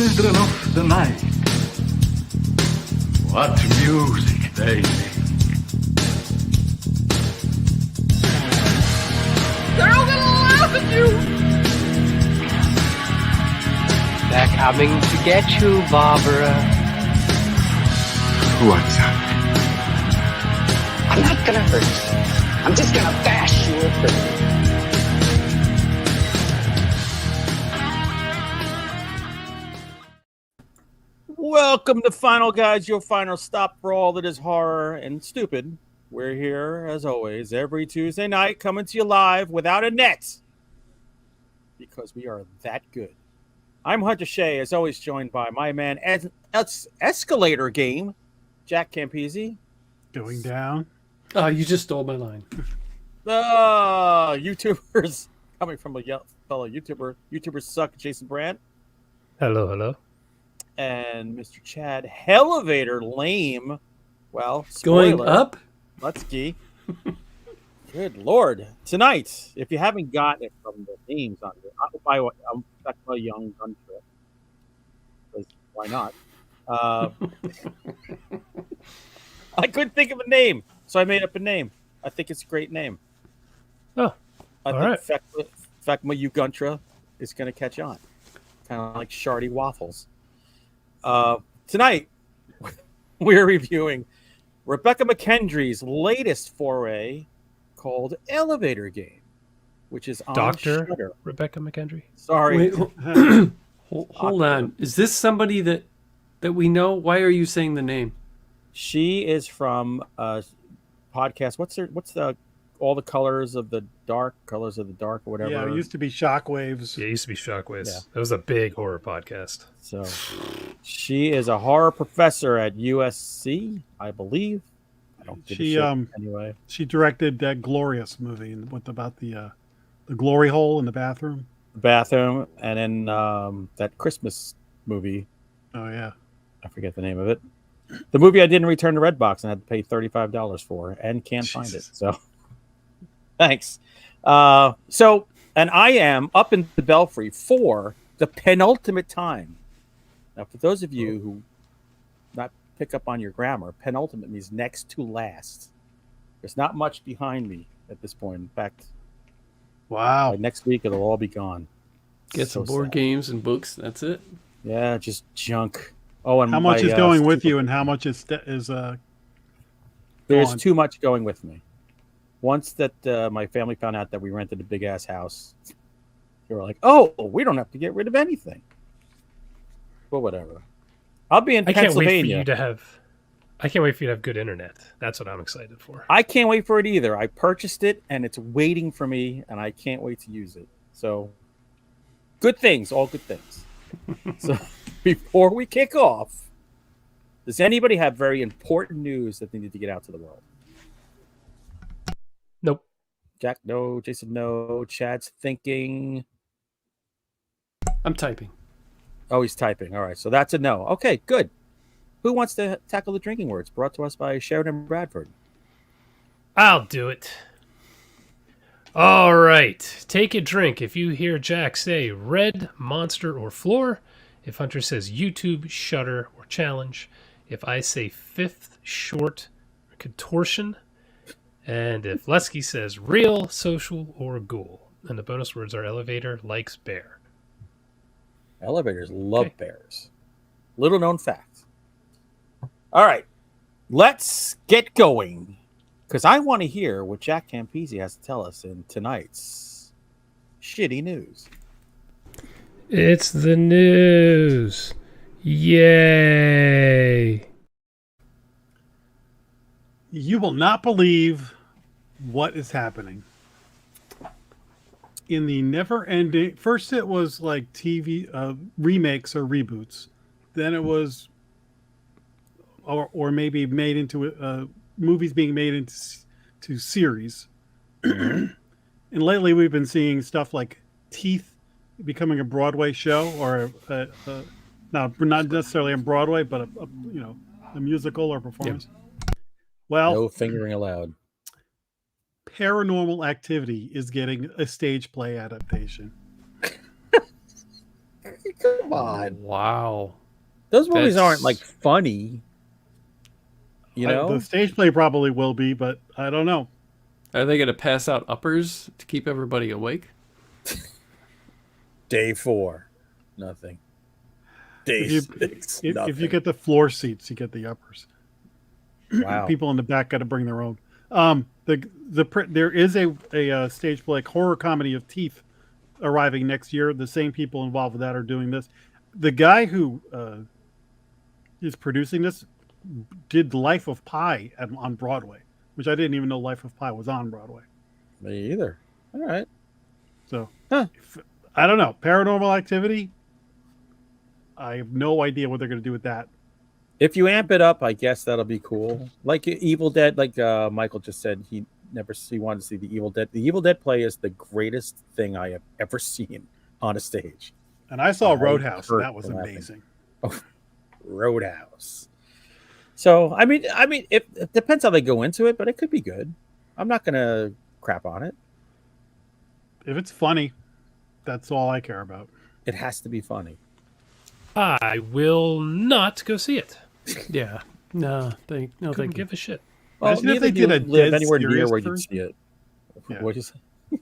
children of the night. What music they make. They're all gonna laugh at you! They're coming to get you, Barbara. What's up? I'm not gonna hurt you. I'm just gonna bash you a bit. Welcome to Final Guys, your final stop for all that is horror and stupid. We're here, as always, every Tuesday night, coming to you live without a net. Because we are that good. I'm Hunter Shea, as always, joined by my man, Escalator Game, Jack Campese. Going down. Oh, you just stole my line. YouTubers, coming from a fellow YouTuber. YouTubers suck, Jason Brandt. Hello, hello. And Mr. Chad Elevator Lame. Well, spoiler. Going up? Let's ski. Good Lord. Tonight, if you haven't gotten it from the names on here, I'm back to my young gun trip. Because why not? I couldn't think of a name, so I made up a name. I think it's a great name. Oh, I all think right. Fekma Uguntra is going to catch on. Kind of like Shardy Waffles. Tonight, we're reviewing Rebecca McKendry's latest foray called Elevator Game, which is on Dr. Shudder. Rebecca McKendry. Sorry. Wait, hold on. Is this somebody that we know? Why are you saying the name? She is from a podcast. What's the all the colors of the dark or whatever? Yeah, it used to be Shockwaves. Yeah, it used to be Shockwaves. Yeah. That was a big horror podcast. So she is a horror professor at USC, I believe. I don't give a shit anyway. She directed that Glorious movie about the glory hole in the bathroom. Bathroom, and then that Christmas movie. Oh yeah, I forget the name of it. The movie I didn't return to Redbox and had to pay $35 for, and can't find it. So, thanks. And I am up in the Belfry for the penultimate time. Now, for those of you who not pick up on your grammar, penultimate means next to last. There's not much behind me at this point. In fact, wow. by next week it'll all be gone. Get some board games and books. That's it. Yeah, just junk. Oh, and how much is going with you, and how much is there's gone? too much going with me. Once that my family found out that we rented a big ass house, they were like, "Oh, we don't have to get rid of anything." But whatever. I'll be in Pennsylvania. I can't wait for you to have good internet. That's what I'm excited for. I can't wait for it either. I purchased it and it's waiting for me, and I can't wait to use it. So, good things, all good things. So, before we kick off, does anybody have very important news that they need to get out to the world? Nope. Jack, no. Jason, no. Chad's thinking. I'm typing. Oh, he's typing. All right, so that's a no. Okay, good. Who wants to tackle the drinking words? Brought to us by Sheridan Bradford. I'll do it. All right. Take a drink if you hear Jack say red, monster, or floor. If Hunter says YouTube, Shudder, or challenge. If I say fifth, short, or contortion. And if Lesky says real, social, or ghoul. And the bonus words are elevator, likes bear. Elevators love bears. Little known fact. All right. Let's get going. Because I want to hear what Jack Campese has to tell us in tonight's shitty news. It's the news. Yay. You will not believe what is happening. In the never-ending... First it was like TV remakes or reboots. Then it was... Or maybe made into... movies being made into series. And lately we've been seeing stuff like Teeth becoming a Broadway show, or not necessarily on Broadway, but a musical or performance. Yep. Well, no fingering allowed. Paranormal Activity is getting a stage play adaptation. Come on. Wow. Those movies That's- aren't like funny. You know? The stage play probably will be, but I don't know. Are they going to pass out uppers to keep everybody awake? Day 4. Nothing. Day 6. If you get the floor seats, you get the uppers. Wow. People in the back got to bring their own. There is a stage play, like horror comedy of Teeth, arriving next year. The same people involved with that are doing this. The guy who is producing this did Life of Pi on Broadway, which I didn't even know Life of Pi was on Broadway. Me either. All right. So Huh. I don't know. Paranormal Activity. I have no idea what they're going to do with that. If you amp it up, I guess that'll be cool. Like Evil Dead, like Michael just said, he wanted to see the Evil Dead. The Evil Dead play is the greatest thing I have ever seen on a stage. And I saw I Roadhouse. hurt That was laughing. amazing. Roadhouse. So I mean, it depends how they go into it, but it could be good. I'm not gonna crap on it. If it's funny, that's all I care about. It has to be funny. I will not go see it. Yeah. No, Couldn't thank you. give a shit. Well, Imagine if neither they do you did a live dead anywhere near serious where you'd version. see it. Yeah. What'd you say?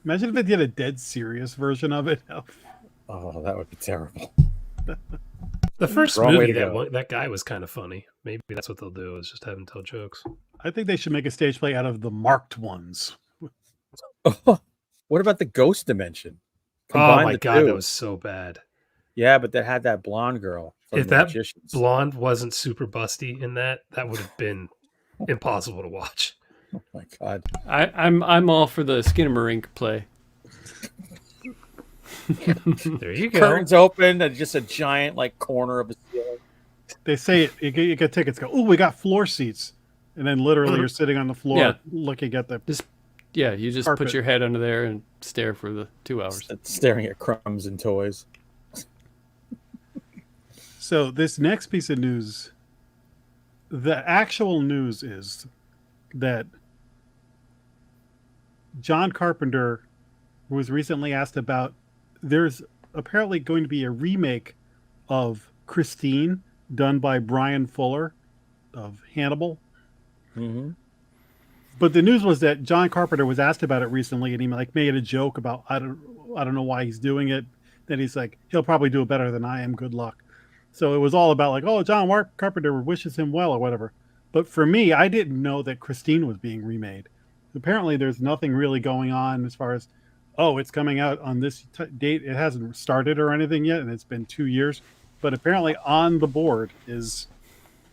Imagine if they did a dead serious version of it. Oh, that would be terrible. The first Wrong way movie, to go. that guy was kind of funny. Maybe that's what they'll do, is just have him tell jokes. I think they should make a stage play out of the marked ones. What about the ghost dimension? Oh Combine my the god, two. that was so bad. Yeah, but that had that blonde girl. From If the that Magicians. blonde wasn't super busty in that would have been impossible to watch. Oh my god. I'm all for the Skinnamarink play. There you go. Curtains open and just a giant like corner of a ceiling. They say it. You get tickets. Go. Oh, we got floor seats, and then literally you're sitting on the floor Yeah. looking at the. Yeah, you just Carpet. put your head under there and stare for the 2 hours. Staring at crumbs and toys. So this next piece of news, the actual news is that John Carpenter was recently asked about. There's apparently going to be a remake of Christine done by Brian Fuller of Hannibal. Mm-hmm. But the news was that John Carpenter was asked about it recently, and he made a joke about I don't know why he's doing it. Then he's like, he'll probably do it better than I am. Good luck. So it was all about like, oh, John Carpenter wishes him well or whatever. But for me, I didn't know that Christine was being remade. Apparently, there's nothing really going on as far as, oh, it's coming out on this date. It hasn't started or anything yet, and it's been 2 years. But apparently, on the board is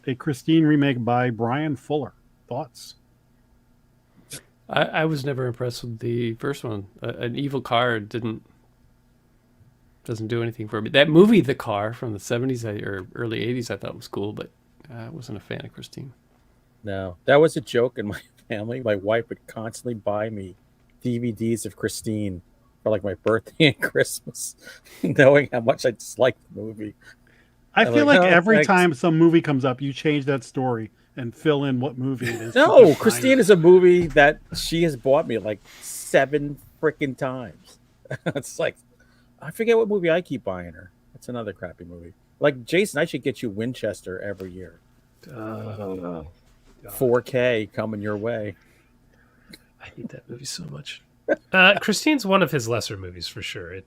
a Christine remake by Brian Fuller. Thoughts? I was never impressed with the first one. An evil car doesn't do anything for me. That movie, The Car, from the 70s or early 80s, I thought was cool, but I wasn't a fan of Christine. No, that was a joke in my family. My wife would constantly buy me DVDs of Christine for like my birthday and Christmas, knowing how much I disliked the movie. I I'm feel like, like "Oh, every thanks." time some movie comes up, you change that story and fill in what movie it is. No, Christine is a movie that she has bought me like 7 freaking times. It's like, I forget what movie I keep buying her. It's another crappy movie. Like, Jason, I should get you Winchester every year. 4K coming your way. I hate that movie so much. Christine's one of his lesser movies for sure.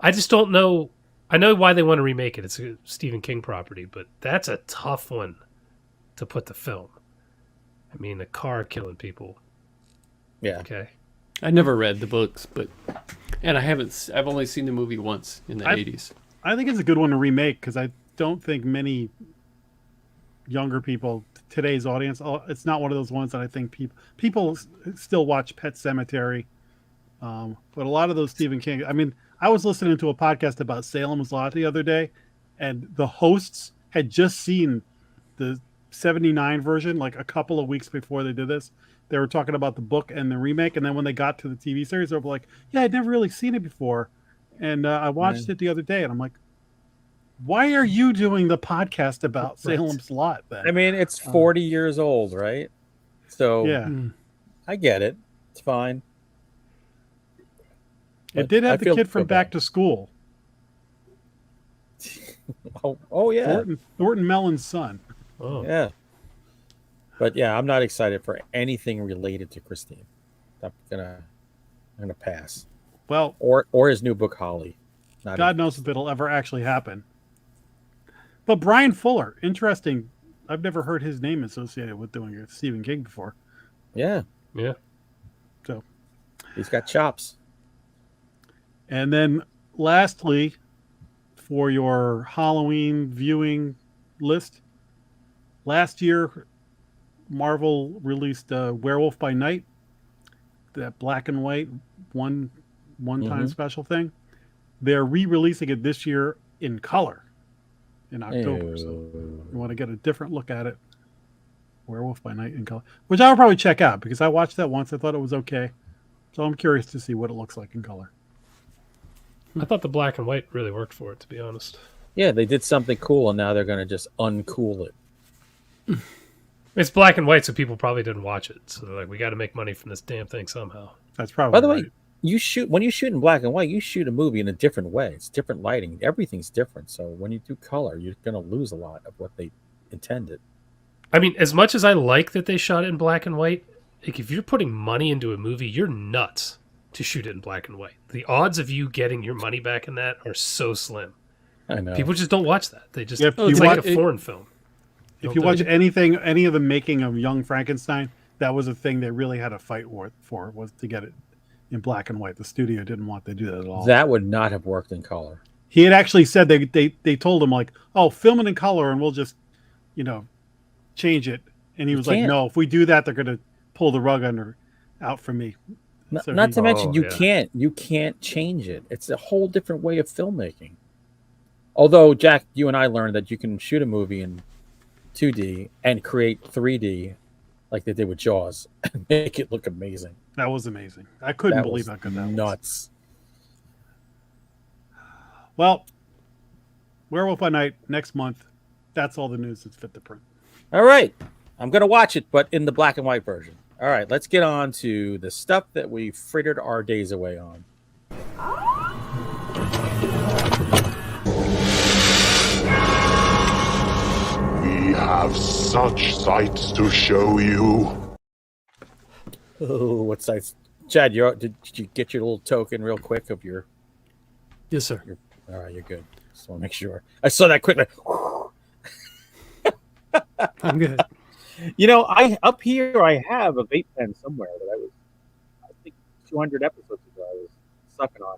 I just don't know. I know why they want to remake it. It's a Stephen King property, but that's a tough one to put to film. I mean, a car killing people. Yeah. Okay. I never read the books, and I've only seen the movie once in the 80s. I think it's a good one to remake because I don't think many younger people, today's audience, it's not one of those ones that I think people still watch Pet Sematary. But a lot of those Stephen King, I mean, I was listening to a podcast about Salem's Lot the other day, and the hosts had just seen the 79 version like a couple of weeks before they did this. They were talking about the book and the remake, and then when they got to the TV series, they were like, yeah, I'd never really seen it before. And I watched it the other day, and I'm like, why are you doing the podcast about Salem's Lot then? I mean, it's 40 years old, right? So yeah. I get it. It's fine. It But did I have the feel kid from so Back bad. to School. Oh yeah. Thornton Mellon's son. Oh, Yeah. But yeah, I'm not excited for anything related to Christine. I'm gonna pass. Well, Or his new book Holly. Not God even- knows if it'll ever actually happen. But Brian Fuller, interesting. I've never heard his name associated with doing a Stephen King before. Yeah, yeah. So, he's got chops. and then lastly, for your Halloween viewing list, last year Marvel released Werewolf by Night, that black and white one-time special thing. They're re-releasing it this year in color in October. So you want to get a different look at it. Werewolf by Night in color, which I'll probably check out because I watched that once. I thought it was okay. So I'm curious to see what it looks like in color. I thought the black and white really worked for it, to be honest. Yeah, they did something cool, and now they're gonna just uncool it. It's black and white, so people probably didn't watch it. So they're like, we got to make money from this damn thing somehow. That's probably By the way, right. when you shoot in black and white, you shoot a movie in a different way. It's different lighting. Everything's different. So when you do color, you're gonna lose a lot of what they intended. I mean, as much as I like that they shot it in black and white, like if you're putting money into a movie, you're nuts to shoot it in black and white. The odds of you getting your money back in that are so slim. I know. People just don't watch that. They just If it's you like watch- a foreign film. If you watch any of the making of Young Frankenstein, that was a thing they really had a fight for, was to get it in black and white. The studio didn't want to do that at all. That would not have worked in color. He had actually said they told him like, oh, film it in color and we'll just, change it. And he was like, can't. no, if we do that, they're going to pull the rug out from me. So Not he- to mention, yeah. you can't change it. It's a whole different way of filmmaking. Although, Jack, you and I learned that you can shoot a movie in 2D and create 3D like they did with Jaws and make it look amazing. That was amazing. I couldn't That believe was how good that was. nuts. Well, Werewolf by Night next month. That's all the news that's fit to print. All right. I'm going to watch it, but in the black and white version. All right. Let's get on to the stuff that we frittered our days away on. We have such sights to show you. Oh, what sites? Chad, did you get your little token real quick of your... Yes, sir. All right, you're good. Just want to make sure. I saw that quickly. I'm good. I up here I have a vape pen somewhere that I think 200 episodes ago I was sucking on.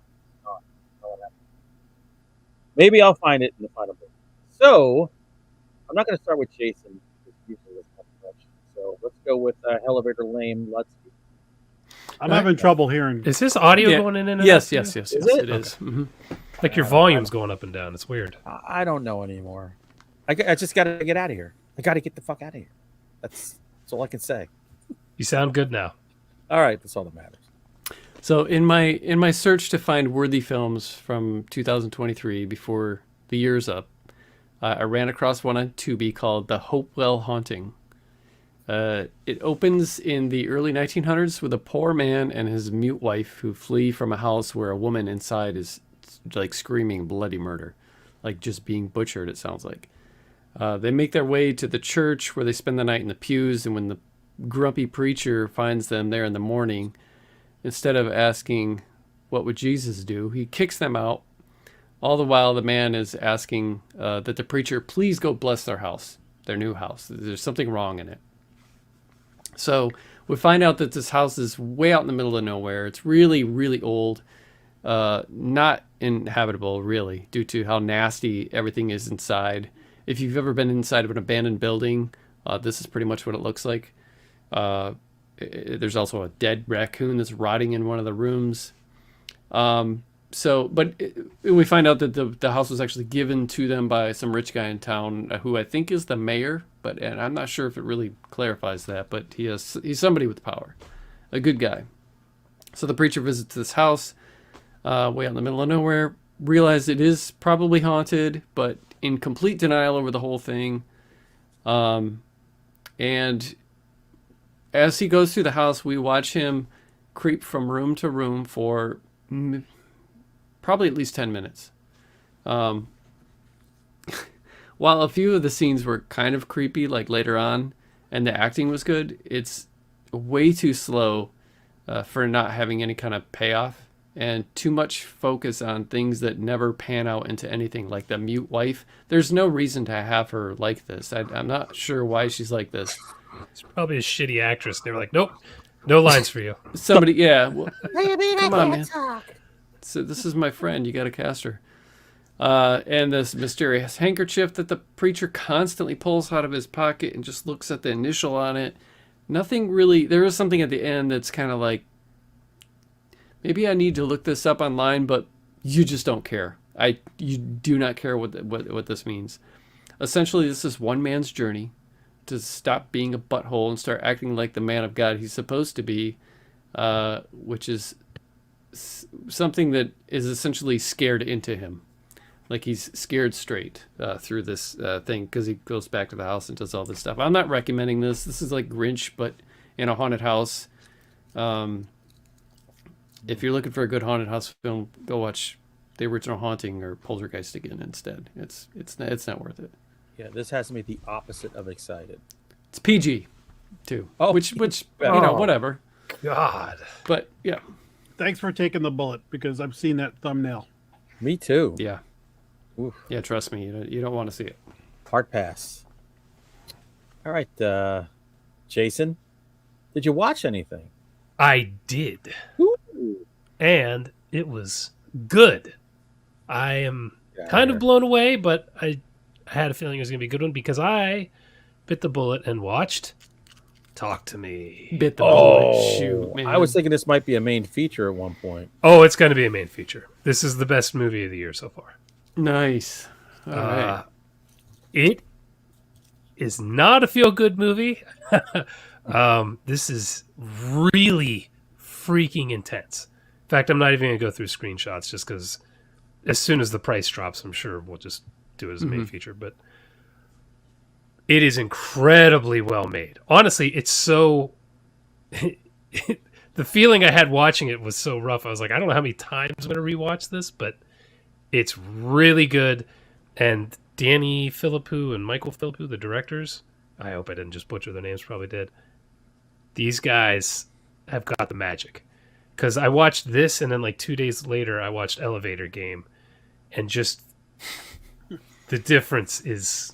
Maybe I'll find it in the final book. So I'm not going to start with Jason because usually that's not much. So let's go with Elevator Lame. Let's. I'm having trouble hearing. Is this audio Yeah. going in and Yes, out? yes, too? yes, Is yes, it? it is. Mhm. Like your volume's going up and down. It's weird. I don't know anymore. I just got to get out of here. I got to get the fuck out of here. That's all I can say. You sound good now. All right, that's all that matters. So in my search to find worthy films from 2023 before the year's up, I ran across one on Tubi called The Hopewell Haunting. It opens in the early 1900s with a poor man and his mute wife who flee from a house where a woman inside is like screaming bloody murder, like just being butchered, it sounds like. They make their way to the church where they spend the night in the pews, and when the grumpy preacher finds them there in the morning, instead of asking, what would Jesus do, he kicks them out. All the while, the man is asking that the preacher please go bless their house, their new house. There's something wrong in it. So we find out that this house is way out in the middle of nowhere. It's really, really old, not inhabitable, really, due to how nasty everything is inside. If you've ever been inside of an abandoned building, this is pretty much what it looks like. There's also a dead raccoon that's rotting in one of the rooms. We find out that the house was actually given to them by some rich guy in town, who I think is the mayor, and I'm not sure if it really clarifies that, but he's somebody with power, a good guy. So the preacher visits this house, way out in the middle of nowhere, realizes it is probably haunted, but in complete denial over the whole thing. And as he goes through the house, we watch him creep from room to room for probably at least 10 minutes. while a few of the scenes were kind of creepy, like later on, and the acting was good, it's way too slow for not having any kind of payoff, and too much focus on things that never pan out into anything, like the mute wife. There's no reason to have her like this. I'm not sure why she's like this. It's probably a shitty actress. They were like, nope, no lines for you. Somebody, yeah. Well, come on, man. So this is my friend. You got to cast her. And this mysterious handkerchief that the preacher constantly pulls out of his pocket and just looks at the initial on it. Nothing really. There is something at the end that's kind of like, maybe I need to look this up online, but you just don't care. You do not care what this means. Essentially, this is one man's journey to stop being a butthole and start acting like the man of God he's supposed to be, which is something that is essentially scared into him. Like he's scared straight through this thing because he goes back to the house and does all this stuff. I'm not recommending this. This is like Grinch, but in a haunted house. If you're looking for a good haunted house film, go watch The Original Haunting or Poltergeist again instead. It's not worth it. Yeah, this has to be the opposite of excited. It's PG, too. Oh, which whatever. God. But yeah, Thanks for taking the bullet because I've seen that thumbnail. Me too. yeah, Oof. yeah. Trust me, you don't want to see it. Hard pass. All right, Jason, did you watch anything? I did. And it was good. I am kind of blown away, but I had a feeling it was going to be a good one because I bit the bullet and watched Talk to Me. Bit the bullet. Shoot, man. I was thinking this might be a main feature at one point. Oh, it's going to be a main feature. This is the best movie of the year so far. Nice. All right. It is not a feel-good movie. This is really freaking intense. In fact, I'm not even going to go through screenshots just because as soon as the price drops, I'm sure we'll just do it as a main feature. But it is incredibly well made. Honestly, it's so... the feeling I had watching it was so rough. I was like, I don't know how many times I'm going to rewatch this, but it's really good. And Danny Philippou and Michael Philippou, the directors, I hope I didn't just butcher their names, probably did. These guys have got the magic. Because I watched this, and then like 2 days later, I watched Elevator Game. And just the difference is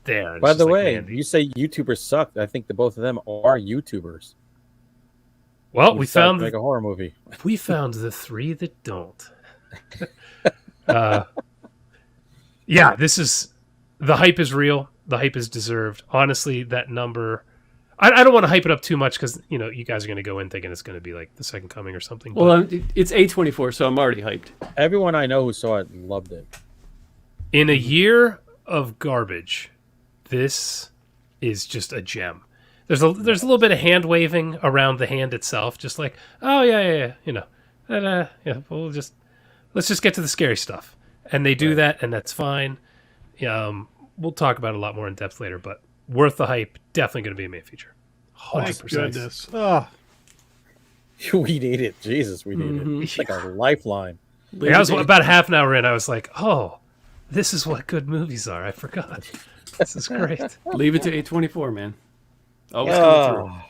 there. It's By the just like, way, man, you say YouTubers suck. I think the both of them are YouTubers. well, Who we decided found to make a horror movie. we found the three that don't. Yeah, this is the hype is real. The hype is deserved. Honestly, that number. I don't want to hype it up too much because you guys are going to go in thinking it's going to be like the Second Coming or something. Well, it's A24, so I'm already hyped. Everyone I know who saw it loved it. In a year of garbage, this is just a gem. There's a little bit of hand waving around the hand itself, just like, oh yeah, let's just get to the scary stuff, and they do that, and that's fine. We'll talk about it a lot more in depth later, but worth the hype. Definitely going to be a main feature. 100%. Thank goodness. Oh, We need it. Jesus, we need it. It's like a lifeline. Like, I was about half an hour in. I was like, oh, this is what good movies are. I forgot. This is great. Leave it to A24, man. Always coming through. All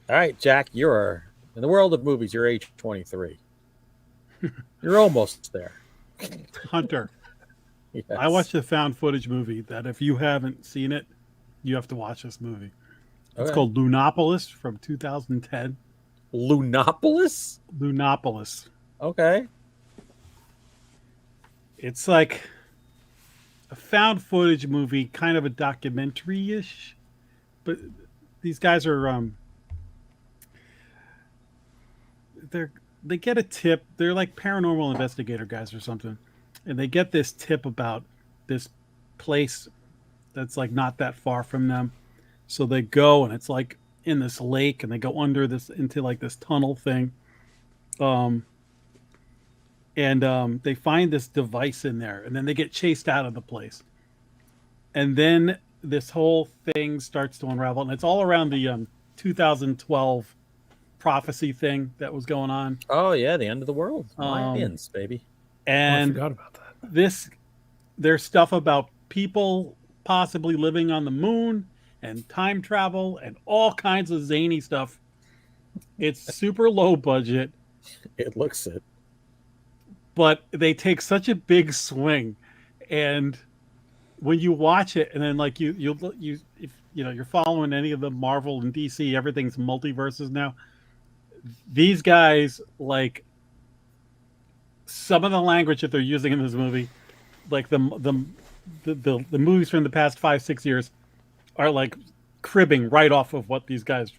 right, Jack, you're in the world of movies. You're age 23. You're almost there. Hunter. Yes. I watched a found footage movie that if you haven't seen it, you have to watch this movie. It's Okay. called Lunopolis from 2010. Lunopolis. Lunopolis. Okay. It's like a found footage movie, kind of a documentary-ish. But these guys are they get a tip. They're like paranormal investigator guys or something. And they get this tip about this place that's like not that far from them. So they go and it's like in this lake and they go under this into like this tunnel thing. They find this device in there and then they get chased out of the place. And then this whole thing starts to unravel, and it's all around the 2012 prophecy thing that was going on. Oh yeah, the end of the world. Mayans, baby. I And forgot about that. there's stuff about people possibly living on the moon and time travel and all kinds of zany stuff. It's super low budget, It looks it. but they take such a big swing. And when you watch it, and then like you if you know you're following any of the Marvel and DC, everything's multiverses now. These guys, like, some of the language that they're using in this movie, like the movies from the past 5-6 years, are like cribbing right off of what these guys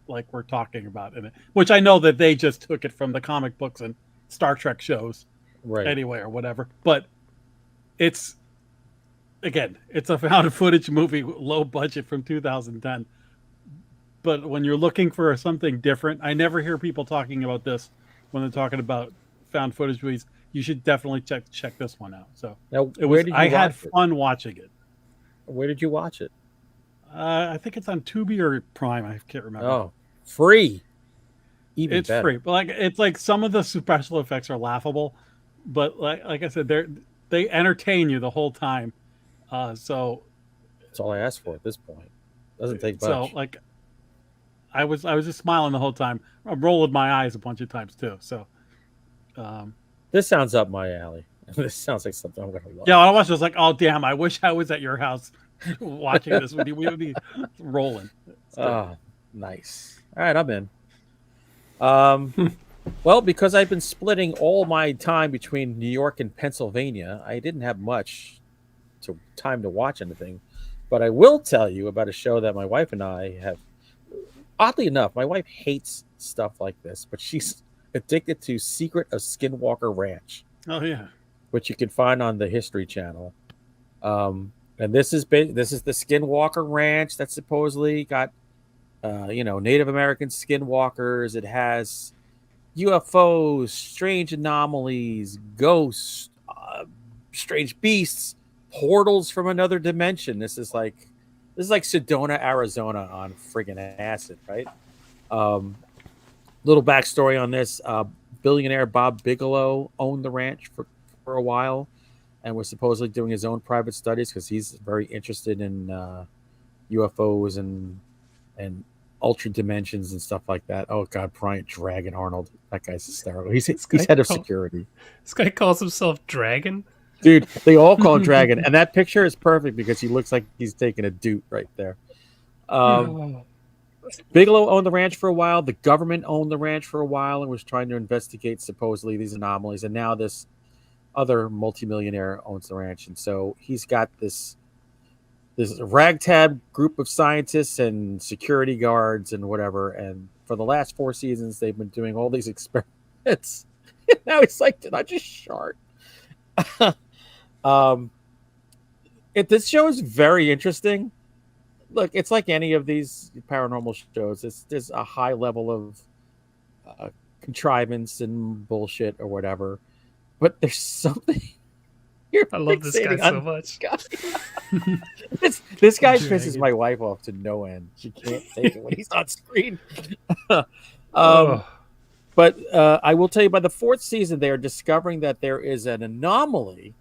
like were talking about in it. Which I know that they just took it from the comic books and Star Trek shows, Right. anyway, or whatever. But it's, again, it's a found footage movie, low budget from 2010. But when you're looking for something different, I never hear people talking about this when they're talking about found footage movies. You should definitely check this one out. So Now, it where was. did you I had watch it? fun watching it. Where did you watch it? I think it's on Tubi or Prime. I can't remember. Oh, free. Even It's better. free, but like it's like some of the special effects are laughable, but like I said, they entertain you the whole time. So That's all I asked for at this point. Doesn't take much. so like I was just smiling the whole time. I'm rolling my eyes a bunch of times too. So This sounds up my alley. This sounds like something I'm gonna love. yeah, when I watched it, I was like, oh damn, I wish I was at your house watching this with you. We would be rolling. Oh, nice. All right, I'm in. Well, because I've been splitting all my time between New York and Pennsylvania, I didn't have much time to watch anything. But I will tell you about a show that my wife and I have. Oddly enough, my wife hates stuff like this, but she's addicted to Secret of Skinwalker Ranch, Oh yeah. which you can find on the History Channel. And this is the Skinwalker Ranch that supposedly got Native American skinwalkers. It has UFOs, strange anomalies, ghosts, strange beasts, portals from another dimension. This is like Sedona, Arizona on friggin' acid, right? Little backstory on this: billionaire Bob Bigelow owned the ranch for a while, and was supposedly doing his own private studies because he's very interested in UFOs and ultra dimensions and stuff like that. Oh God, Bryant Dragon Arnold, that guy's hysterical. He's head of security. This guy calls himself Dragon. Dude, they all call him Dragon, and that picture is perfect because he looks like he's taking a doot right there. Bigelow owned the ranch for a while. The government owned the ranch for a while and was trying to investigate supposedly these anomalies. And now this other multimillionaire owns the ranch, and so he's got this ragtag group of scientists and security guards and whatever. And for the last 4 seasons, they've been doing all these experiments. Now he's like, did I just shart? This show is very interesting. Look, it's like any of these paranormal shows. There's a high level of contrivance and bullshit or whatever, but there's something. I love this guy so much. This guy pisses my wife off to no end. She can't take it when he's on screen. But I will tell you, by the 4th season, they are discovering that there is an anomaly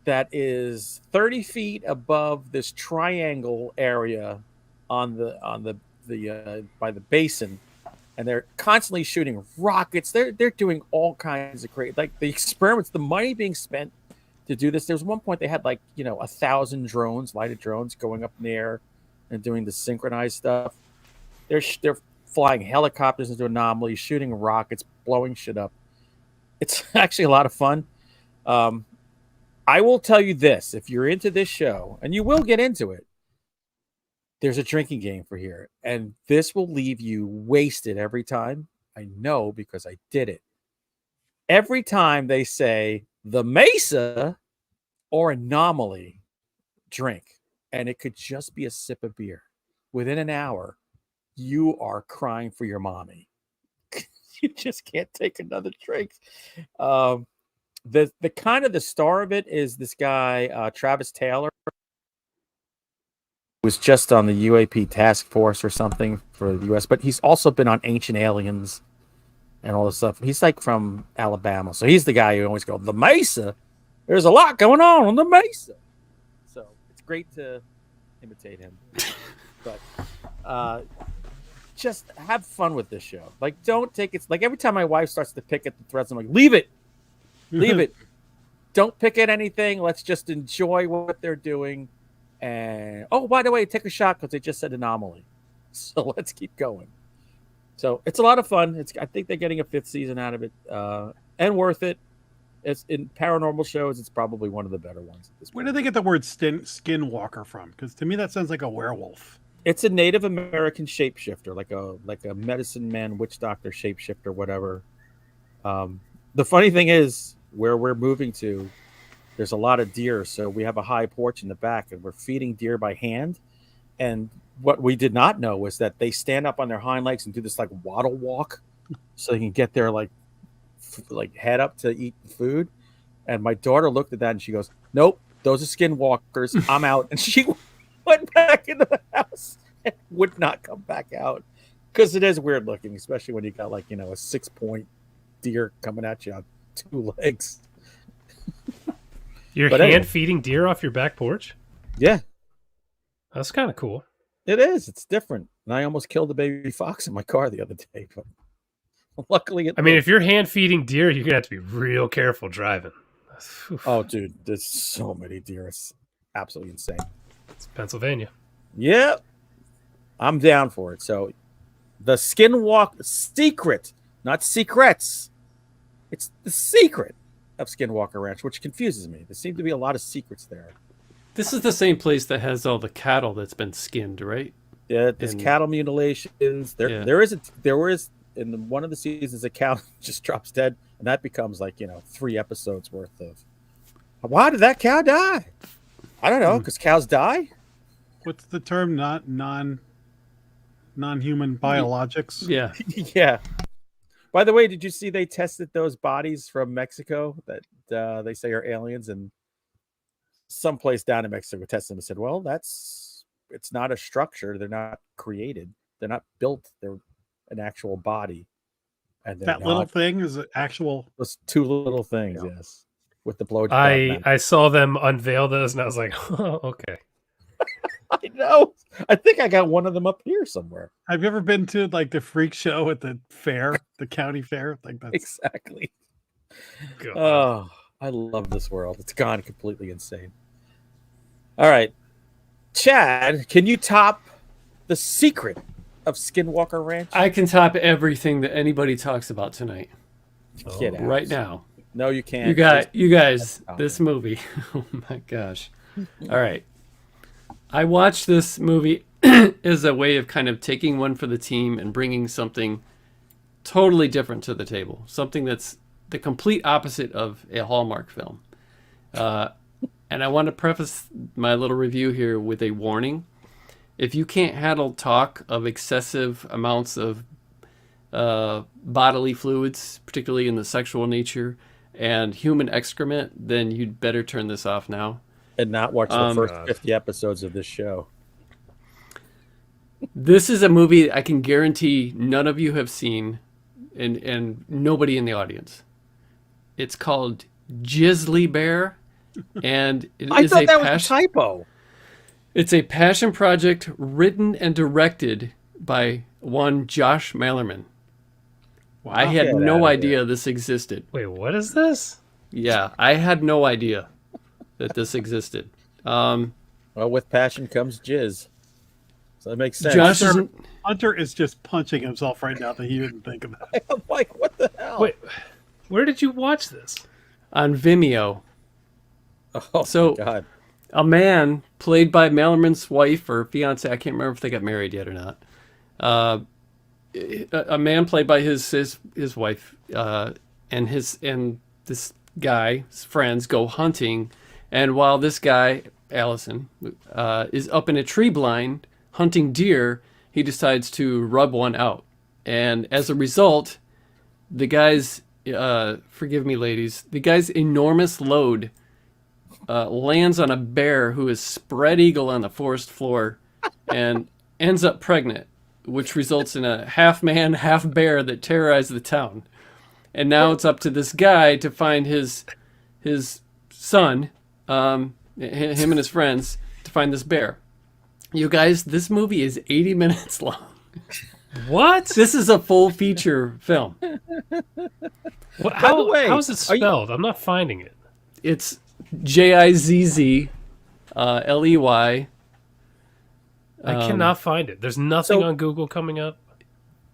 that is 30 feet above this triangle area on the by the basin, and they're constantly shooting rockets. They're doing all kinds of crazy, like the experiments, the money being spent to do this. There's one point they had 1,000 drones, lighted drones, going up in the air and doing the synchronized stuff. They're flying helicopters into anomalies, shooting rockets, blowing shit up. It's actually a lot of fun. I will tell you this: if you're into this show, and you will get into it, there's a drinking game for here, and this will leave you wasted every time. I know because I did it. Every time they say the Mesa or anomaly, drink, and it could just be a sip of beer. Within an hour, you are crying for your mommy. You just can't take another drink. The kind of the star of it is this guy Travis Taylor, who was just on the UAP task force or something for the US, but he's also been on Ancient Aliens and all this stuff. He's like from Alabama, so he's the guy who always goes, the Mesa. There's a lot going on the Mesa. great to imitate him, but just have fun with this show. Like, don't take it. Like, every time my wife starts to pick at the threads, I'm like, leave it. Don't pick at anything. Let's just enjoy what they're doing. And oh, by the way, take a shot because they just said anomaly. So let's keep going. So it's a lot of fun. I think they're getting a 5th season out of it, and worth it. It's in paranormal shows. It's probably one of the better ones at this point. Where did they get the word skinwalker from? Because to me, that sounds like a werewolf. It's a Native American shapeshifter, like a medicine man, witch doctor shapeshifter, whatever. The funny thing is, where we're moving to, there's a lot of deer, so we have a high porch in the back, and we're feeding deer by hand. And what we did not know was that they stand up on their hind legs and do this like waddle walk, so they can get their like head up to eat the food. And my daughter looked at that and she goes, "Nope, those are skinwalkers. I'm out." And she went back into the house and would not come back out because it is weird looking, especially when you got like, a 6-point deer coming at you on 2 legs. You're hand feeding deer off your back porch? Yeah. That's kind of cool. It is. It's different. And I almost killed a baby fox in my car the other day, but luckily if you're hand feeding deer, you're gonna have to be real careful driving. Oh, dude, there's so many deer. It's absolutely insane. It's Pennsylvania. Yep. I'm down for it. So the Skinwalker secret, not secrets. It's the secret of Skinwalker Ranch, which confuses me. There seem to be a lot of secrets there. This is the same place that has all the cattle that's been skinned, right? Yeah, there's cattle mutilations. There was in one of the seasons a cow just drops dead, and that becomes like 3 episodes worth of. Why did that cow die? I don't know, because cows die. What's the term? Not non-human biologics. Yeah. Yeah. By the way, did you see they tested those bodies from Mexico that they say are aliens, and someplace down in Mexico tested them and said, well, it's not a structure. They're not created. They're not built. They're an actual body. And that little thing is an actual. Those 2 little things, yes. With the blow. I saw them unveil those, and I was like, oh, okay. I know. I think I got one of them up here somewhere. Have you ever been to like the freak show at the fair, the county fair? Like that's exactly. God. Oh, I love this world. It's gone completely insane. All right, Chad, can you top the secret of Skinwalker Ranch? I can top everything that anybody talks about tonight. Get out. Right now. No, you can't. You guys, this movie. Oh my gosh. All right. I watched this movie as a way of kind of taking one for the team and bringing something totally different to the table. Something that's the complete opposite of a Hallmark film. And I want to preface my little review here with a warning. If you can't handle talk of excessive amounts of bodily fluids, particularly in the sexual nature, and human excrement, then you'd better turn this off now. And not watch the first 50 episodes of this show. This is a movie I can guarantee none of you have seen, and nobody in the audience. It's called Jizzley Bear, and I thought that was a typo. It's a passion project written and directed by one Josh Malerman. Wow. I had no idea this existed. Wait, what is this? Yeah, I had no idea that this existed. Well, with passion comes jizz. So that makes sense. Hunter is just punching himself right now that he didn't think about it. I'm like, what the hell? Wait, where did you watch this? On Vimeo. Oh, so, my God. A man played by Malerman's wife or fiance, I can't remember if they got married yet or not. A man played by his wife and this guy's friends go hunting, and while this guy Allison is up in a tree blind hunting deer, he decides to rub one out, and as a result, the guy's forgive me, ladies, the guy's enormous load lands on a bear who is spread eagle on the forest floor and ends up pregnant, which results in a half man, half bear that terrorized the town. And now it's up to this guy to find his son him and his friends, to find this bear. You guys, this movie is 80 minutes long. What? This is a full feature film. What, By the way, how is it spelled? I'm not finding it. It's Jizzley, Ley. I cannot find it. There's nothing on Google coming up.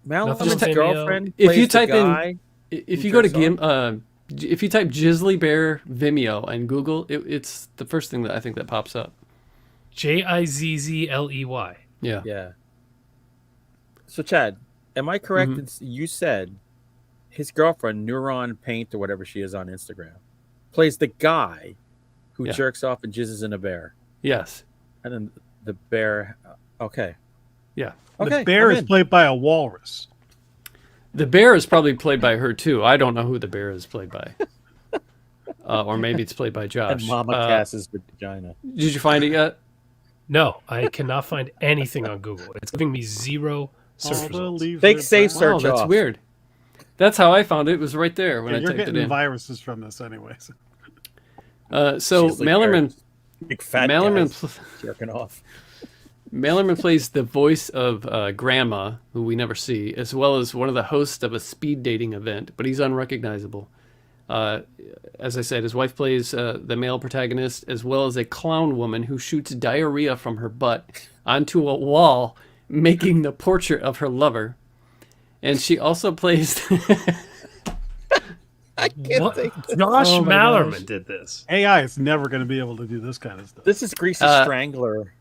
Malcolm's Nothing on girlfriend. If you plays the type guy in, if who you go to jerks off. if you type Jizzley Bear Vimeo and Google, it's the first thing that I think that pops up. Jizzley. Yeah. Yeah. So, Chad, am I correct? Mm-hmm. You said his girlfriend, Neuron Paint or whatever she is on Instagram, plays the guy who Yeah. jerks off and jizzes in a bear. Yes. And then the bear. Okay. Yeah. Okay. The bear I'm is in. played by a walrus. The bear is probably played by her too. I don't know who the bear is played by. Or maybe it's played by Josh. And Mama Cass's vagina. Did you find it yet? No, I cannot find anything on Google. It's giving me zero search All the results. leaves Fake are safe brown. search. Wow, that's off. weird. That's how I found it. It was right there when Yeah, I you're typed it getting in. viruses from this anyways. So Gizzly Mallerman, Bear. Big fat Mallerman, guys jerking off. Mallerman plays the voice of Grandma, who we never see, as well as one of the hosts of a speed dating event, but he's unrecognizable. As I said, his wife plays the male protagonist, as well as a clown woman who shoots diarrhea from her butt onto a wall, making the portrait of her lover. And she also plays... What? Josh Oh my Mallerman gosh. did this. AI is never going to be able to do this kind of stuff. This is Greasy Strangler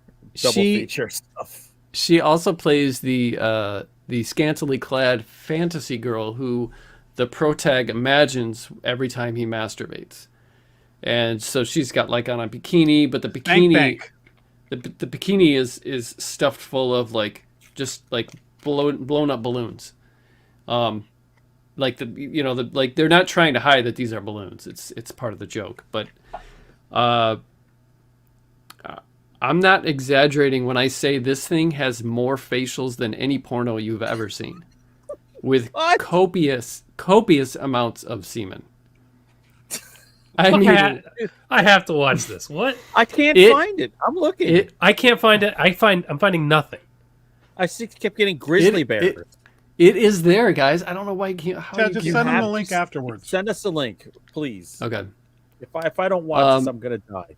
double she- feature stuff. She also plays the scantily clad fantasy girl who the protag imagines every time he masturbates. And so she's got like on a bikini, but the bikini Bank. the bikini is stuffed full of like just like blown up balloons. Like like they're not trying to hide that these are balloons. It's part of the joke, but I'm not exaggerating when I say this thing has more facials than any porno you've ever seen, with What? copious amounts of semen. I What? mean, I have to watch this. What? I can't It- find it. I'm looking. I can't find it. I'm finding nothing. I kept getting Grizzly It- Bear. it is there, guys. I don't know why you can't. How Chad, you just can't send him have- the link afterwards. Send us a link, please. Okay. If I don't watch this, I'm gonna die.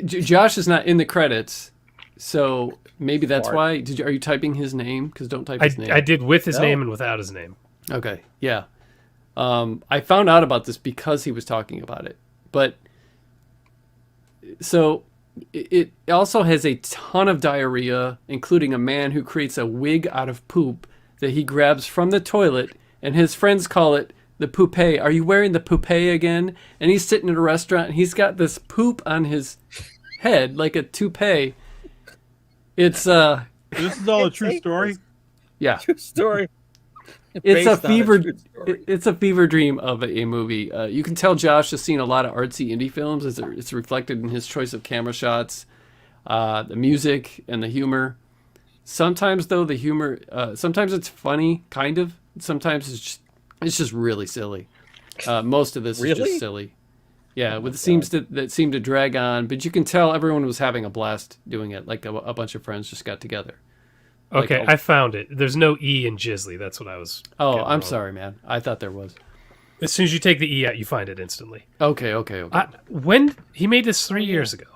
Josh is not in the credits, so maybe that's Fart. why. Are you typing his name? Because don't type his name. I did with his No. name and without his name. Okay, yeah. I found out about this because he was talking about it. But so it also has a ton of diarrhea, including a man who creates a wig out of poop that he grabs from the toilet, and his friends call it the poupée. Are you wearing the poupée again? And he's sitting at a restaurant and he's got this poop on his head like a toupee. It's This is all a true story. yeah. True story. It's Based a on fever. true story. It's a fever dream of a movie. You can tell Josh has seen a lot of artsy indie films. It's reflected in his choice of camera shots, the music, and the humor. Sometimes, though, the humor. Sometimes it's funny, kind of. Sometimes it's just really silly. Most of this is Really? just silly. Yeah, with that seemed to drag on, but you can tell everyone was having a blast doing it. Like a bunch of friends just got together. Like, Okay, I found it. There's no E in Gizzly. That's what I was. Oh, getting I'm wrong. sorry, man. I thought there was. As soon as you take the E out, you find it instantly. Okay. When he made this 3 years ago,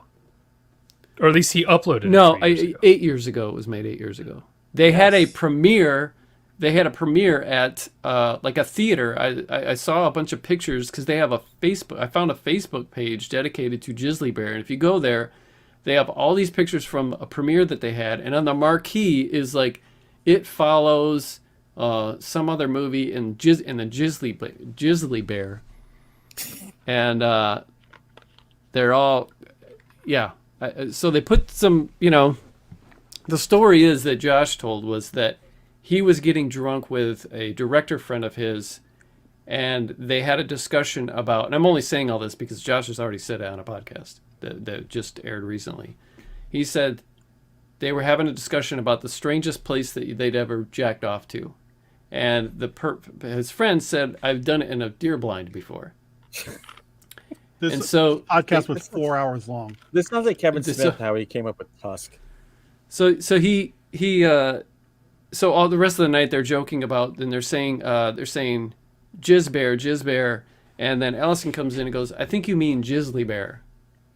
or at least he uploaded it. No, 3 years ago. 8 years ago. It was made 8 years ago. They had a premiere. They had a premiere at like a theater. I saw a bunch of pictures because they have a Facebook. I found a Facebook page dedicated to Jizzley Bear, and if you go there, they have all these pictures from a premiere that they had, and on the marquee is like, it follows some other movie in the Jizzley Bear, and they're all, yeah. So they put some, the story is that Josh told was that he was getting drunk with a director friend of his, and they had a discussion about, and I'm only saying all this because Josh has already said it on a podcast that just aired recently. He said they were having a discussion about the strangest place that they'd ever jacked off to. And his friend said, I've done it in a deer blind before. This And so podcast was 4 hours long. This sounds like Kevin So- Smith, how he came up with Tusk. So all the rest of the night they're joking about, and they're saying Jizzley Bear, and then Allison comes in and goes, I think you mean Jizzley Bear.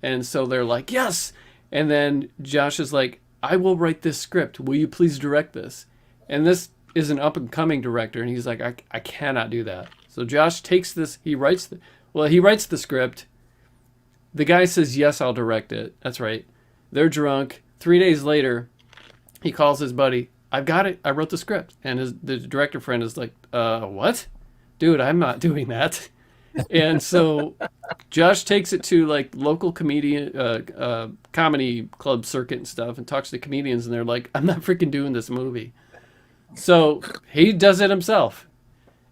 And so they're like, yes. And then Josh is like, I will write this script. Will you please direct this? And this is an up and coming director, and he's like, I cannot do that. So Josh takes this, he writes the script. The guy says, yes, I'll direct it. That's right. They're drunk. 3 days later, he calls his buddy. I've got it. I wrote the script. And the director friend is like, what? Dude, I'm not doing that. And so Josh takes it to like local comedy club circuit and stuff and talks to comedians, and they're like, I'm not freaking doing this movie. So he does it himself.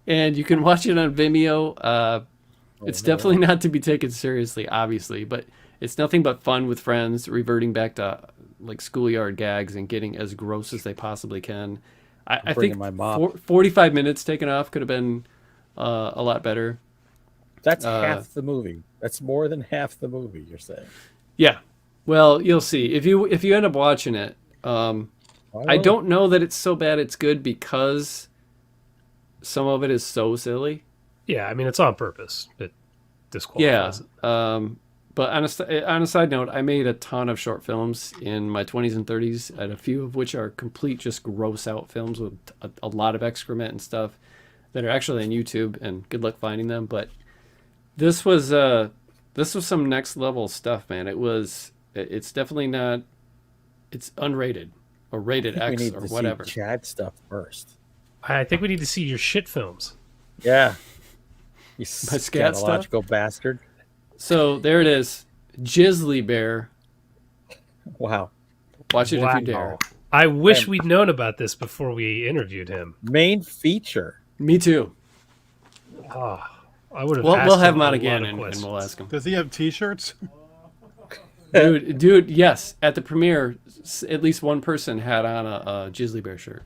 And you can watch it on Vimeo. It's definitely not to be taken seriously, obviously, but it's nothing but fun with friends, reverting back to like schoolyard gags and getting as gross as they possibly can. I think my mom. 45 minutes taken off could have been a lot better. That's half the movie. That's more than half the movie, you're saying. Yeah. Well, you'll see. If you end up watching it, I don't know that it's so bad it's good because some of it is so silly. Yeah, I mean, it's on purpose. It disqualifies it. But on a side note, I made a ton of short films in my 20s and 30s, and a few of which are complete just gross out films with a lot of excrement and stuff that are actually on YouTube, and good luck finding them. But this was some next level stuff, man. It's definitely not, it's unrated or rated X we need or to whatever. See Chad stuff first. I think we need to see your shit films. Yeah. You My scat stuff? scatological bastard. So there it is. Jizzley Bear. Wow. Watch it if you dare. I wish we'd known about this before we interviewed him. Main feature. Me too. Oh, I would have. We'll have him a on lot again of and questions. we'll ask him. Does he have T-shirts? Dude, yes. At the premiere, at least one person had on a Jizzley Bear shirt.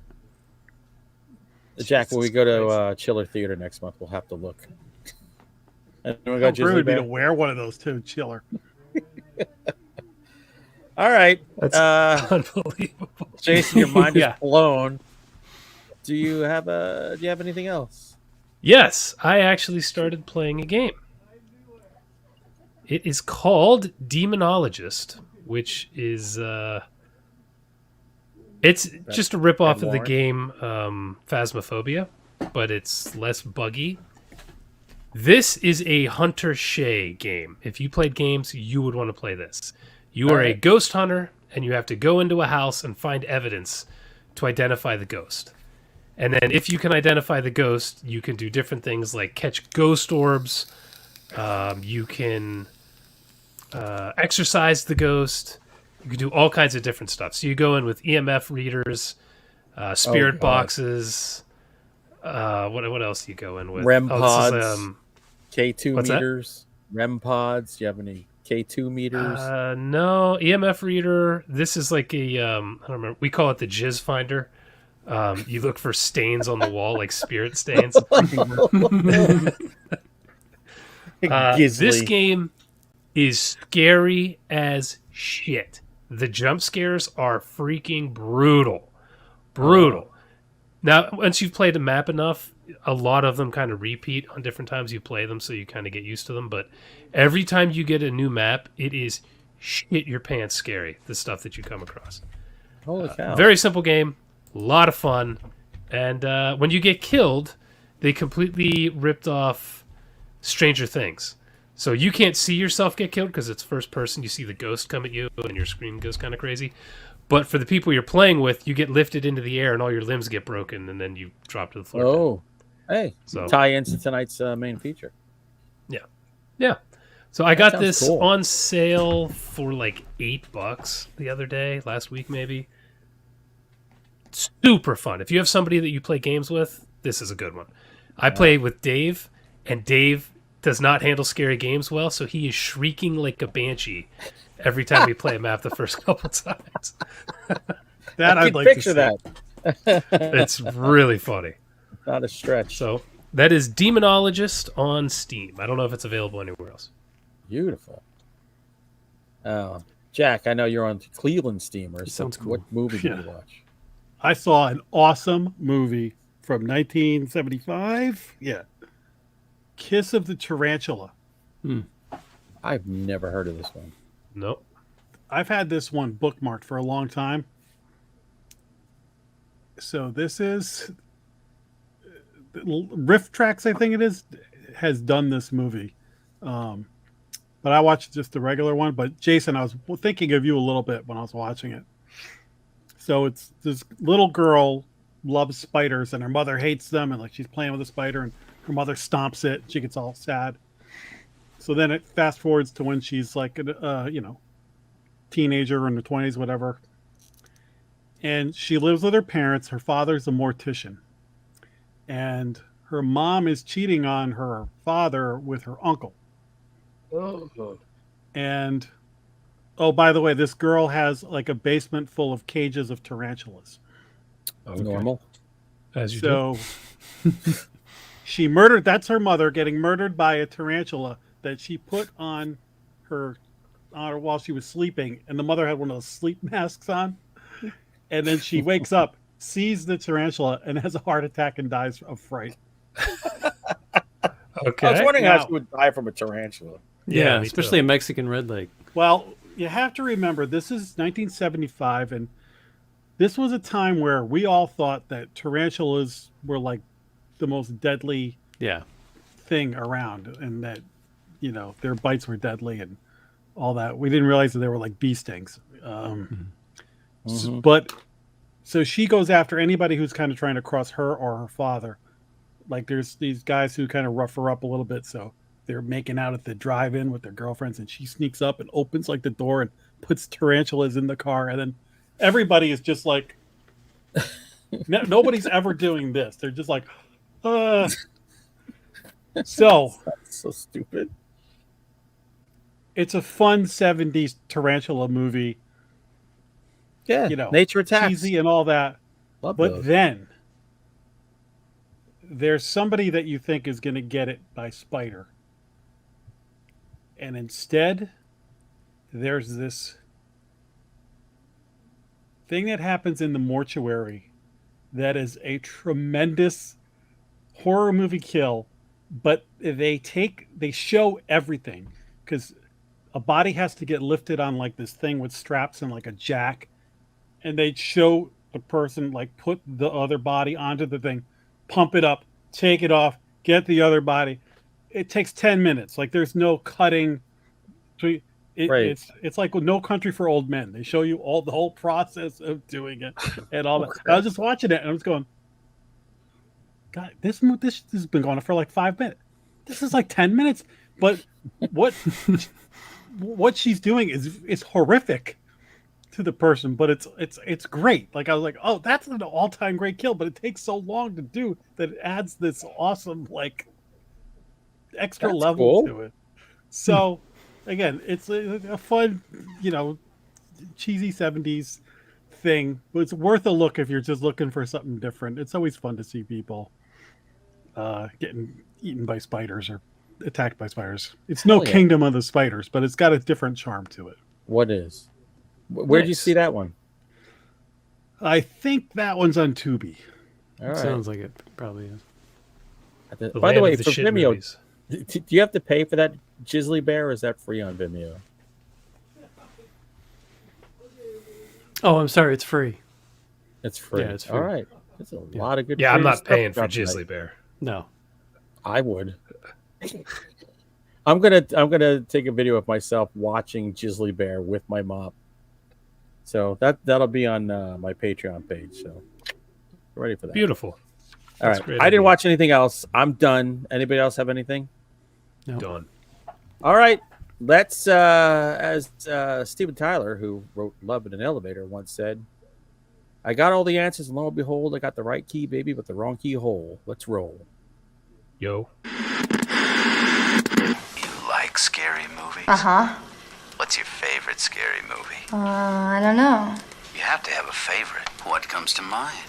Jack, when we go to Chiller Theater next month, we'll have to look. And we got How rude Jizzly would be Bear. to wear one of those too, Chiller. All right. That's unbelievable. Jason, your mind Yeah. is blown. Do you have anything else? Yes, I actually started playing a game. It is called Demonologist, which is it's just a ripoff of the game Phasmophobia, but it's less buggy. This is a Hunter Shea game. If you played games, you would want to play this. You are a ghost hunter, and you have to go into a house and find evidence to identify the ghost. And then if you can identify the ghost, you can do different things like catch ghost orbs. You can exorcise the ghost. You can do all kinds of different stuff. So you go in with EMF readers, spirit boxes. What else do you go in with? REM this pods, is, K2 what's that? meters, REM pods. Do you have any K2 meters? No, EMF reader. This is like a I don't remember. We call it the Jizz Finder. You look for stains on the wall, like spirit stains. This game is scary as shit. The jump scares are freaking brutal. Now, once you've played a map enough, a lot of them kind of repeat on different times you play them, so you kind of get used to them. But every time you get a new map, it is shit your pants scary, the stuff that you come across. Holy cow. Very simple game, a lot of fun. And when you get killed, they completely ripped off Stranger Things. So you can't see yourself get killed because it's first person. You see the ghost come at you and your screen goes kind of crazy. But for the people you're playing with, you get lifted into the air and all your limbs get broken and then you drop to the floor. Oh, hey. So- Tie into tonight's main feature. Yeah. So I got sounds this cool. on sale for like $8 the other day, last week maybe. Super fun. If you have somebody that you play games with, this is a good one. I play with Dave, and Dave does not handle scary games well, so he is shrieking like a banshee every time we play a map the first couple times. That I I'd can like to picture see. that. It's really funny. Not a stretch. So that is Demonologist on Steam. I don't know if it's available anywhere else. Beautiful. Jack, I know you're on Cleveland Steamers. Sounds cool. What movie did Yeah. you watch? I saw an awesome movie from 1975. Yeah. Kiss of the Tarantula. I've never heard of this one. Nope. I've had this one bookmarked for a long time. So this is Riff Tracks, I think it is, has done this movie. But I watched just the regular one. But Jason, I was thinking of you a little bit when I was watching it. So it's this little girl loves spiders and her mother hates them, and like she's playing with a spider and her mother stomps it. She gets all sad. So then it fast forwards to when she's like a teenager in her 20s, whatever. And she lives with her parents. Her father's a mortician. And her mom is cheating on her father with her uncle. Oh. And oh, by the way, this girl has like a basement full of cages of tarantulas. Normal. As you do. So she murdered, that's her mother getting murdered by a tarantula that she put on her while she was sleeping. And the mother had one of those sleep masks on. And then she wakes up, sees the tarantula, and has a heart attack and dies of fright. Okay. I was wondering Now- how she would die from a tarantula. Yeah, me especially too. a Mexican red leg. Well, you have to remember, this is 1975, and this was a time where we all thought that tarantulas were like the most deadly Yeah. thing around, and that, their bites were deadly and all that. We didn't realize that they were like bee stings. But so she goes after anybody who's kind of trying to cross her or her father. Like there's these guys who kind of rough her up a little bit, so they're making out at the drive-in with their girlfriends, and she sneaks up and opens like the door and puts tarantulas in the car, and then everybody is just like, nobody's ever doing this. They're just like, So That's so stupid. it's a fun 70s tarantula movie, Yeah, nature attacks. cheesy and all that. Love But those. then there's somebody that you think is going to get it by spider. And instead, there's this thing that happens in the mortuary that is a tremendous horror movie kill, but they show everything, because a body has to get lifted on like this thing with straps and like a jack, and they show the person like put the other body onto the thing, pump it up, take it off, get the other body. It takes 10 minutes. Like there's no cutting. Right. It's like No Country for Old Men. They show you the whole process of doing it and all that. I was just watching it and I was going, God, this has been going on for like 5 minutes. This is like 10 minutes. But what she's doing is horrific to the person, but it's great. Like I was like, oh, that's an all-time great kill, but it takes so long to do that it adds this awesome like extra That's level cool. to it. So again, it's a fun, cheesy 70s thing, but it's worth a look if you're just looking for something different. It's always fun to see people getting eaten by spiders or attacked by spiders. It's no Hell yeah. Kingdom of the Spiders, but it's got a different charm to it. What is? Where did you Nice. see that one? I think that one's on Tubi. All right. Sounds like it probably is. The By the land way, of the for shit Vimeo, movies. do you have to pay for that Jizzly Bear, or is that free on Vimeo? Oh, I'm sorry. It's free. It's free. Yeah, it's free. All right. That's a lot of good. Yeah, I'm free not stuff paying for dropped tonight. Jizzly Bear. No. I would. I'm gonna take a video of myself watching Jizzly Bear with my mom. So that'll be on my Patreon page. So ready for that. Beautiful. All That's right. great I didn't idea. watch anything else. I'm done. Anybody else have anything? No. Done. All right. Let's as Steven Tyler, who wrote Love in an Elevator, once said, I got all the answers, and lo and behold, I got the right key, baby, but the wrong keyhole. Let's roll. Yo. You like scary movies? Uh-huh. What's your favorite scary movie? I don't know. You have to have a favorite. What comes to mind?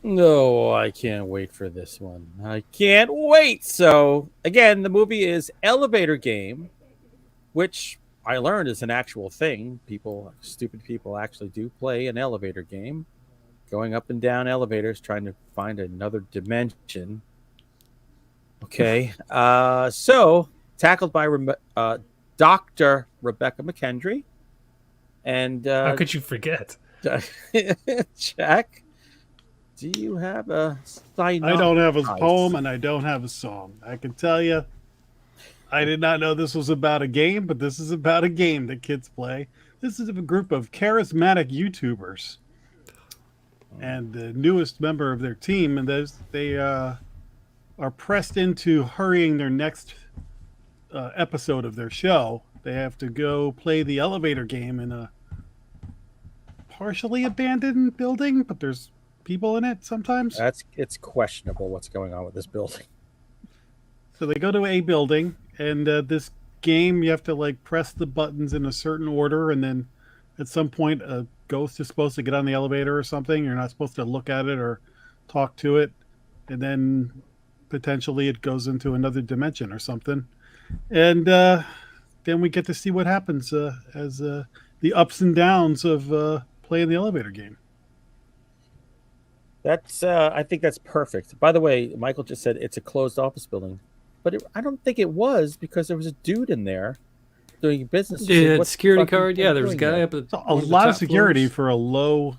No, I can't wait for this one. I can't wait. So, again, the movie is Elevator Game, which I learned is an actual thing. Stupid people actually do play an elevator game, going up and down elevators trying to find another dimension. Okay. So, tackled by Dr. Rebecca McKendry. And How could you forget? Jack, do you have a sign? I don't have a poem and I don't have a song. I can tell you, I did not know this was about a game, but this is about a game that kids play. This is a group of charismatic YouTubers, and the newest member of their team, and they are pressed into hurrying their next episode of their show. They have to go play the elevator game in a partially abandoned building, but there's people in it sometimes. It's questionable what's going on with this building. So they go to a building, and this game, you have to like press the buttons in a certain order, and then at some point a ghost is supposed to get on the elevator or something. You're not supposed to look at it or talk to it, and then potentially it goes into another dimension or something. And then we get to see what happens as the ups and downs of playing the elevator game. That's I think that's perfect. By the way, Michael just said it's a closed office building, but I don't think it was, because there was a dude in there doing business. Yeah, What security the fuck card. are you Yeah, there was a doing guy there? up at A lot of security for a low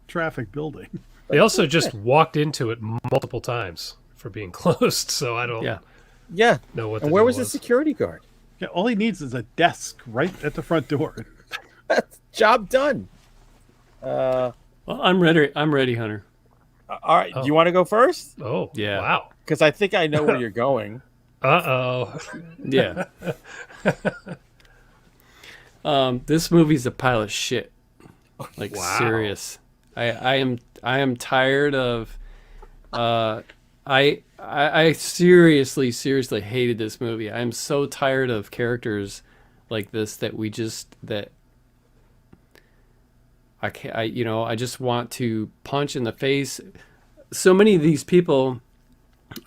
traffic building. They also just walked into it multiple times for being closed, so I don't Yeah. know what. And the where deal was the security guard? Yeah, all he needs is a desk right at the front door. Job done. Well, I'm ready. I'm ready, Hunter. All right. Do you want to go first? Oh, Yeah. wow. Because I think I know where you're going. Uh-oh. Yeah. This movie's a pile of shit. Like, Wow. serious. I am tired of. I seriously hated this movie. I'm so tired of characters like this that I can't. I just want to punch in the face. So many of these people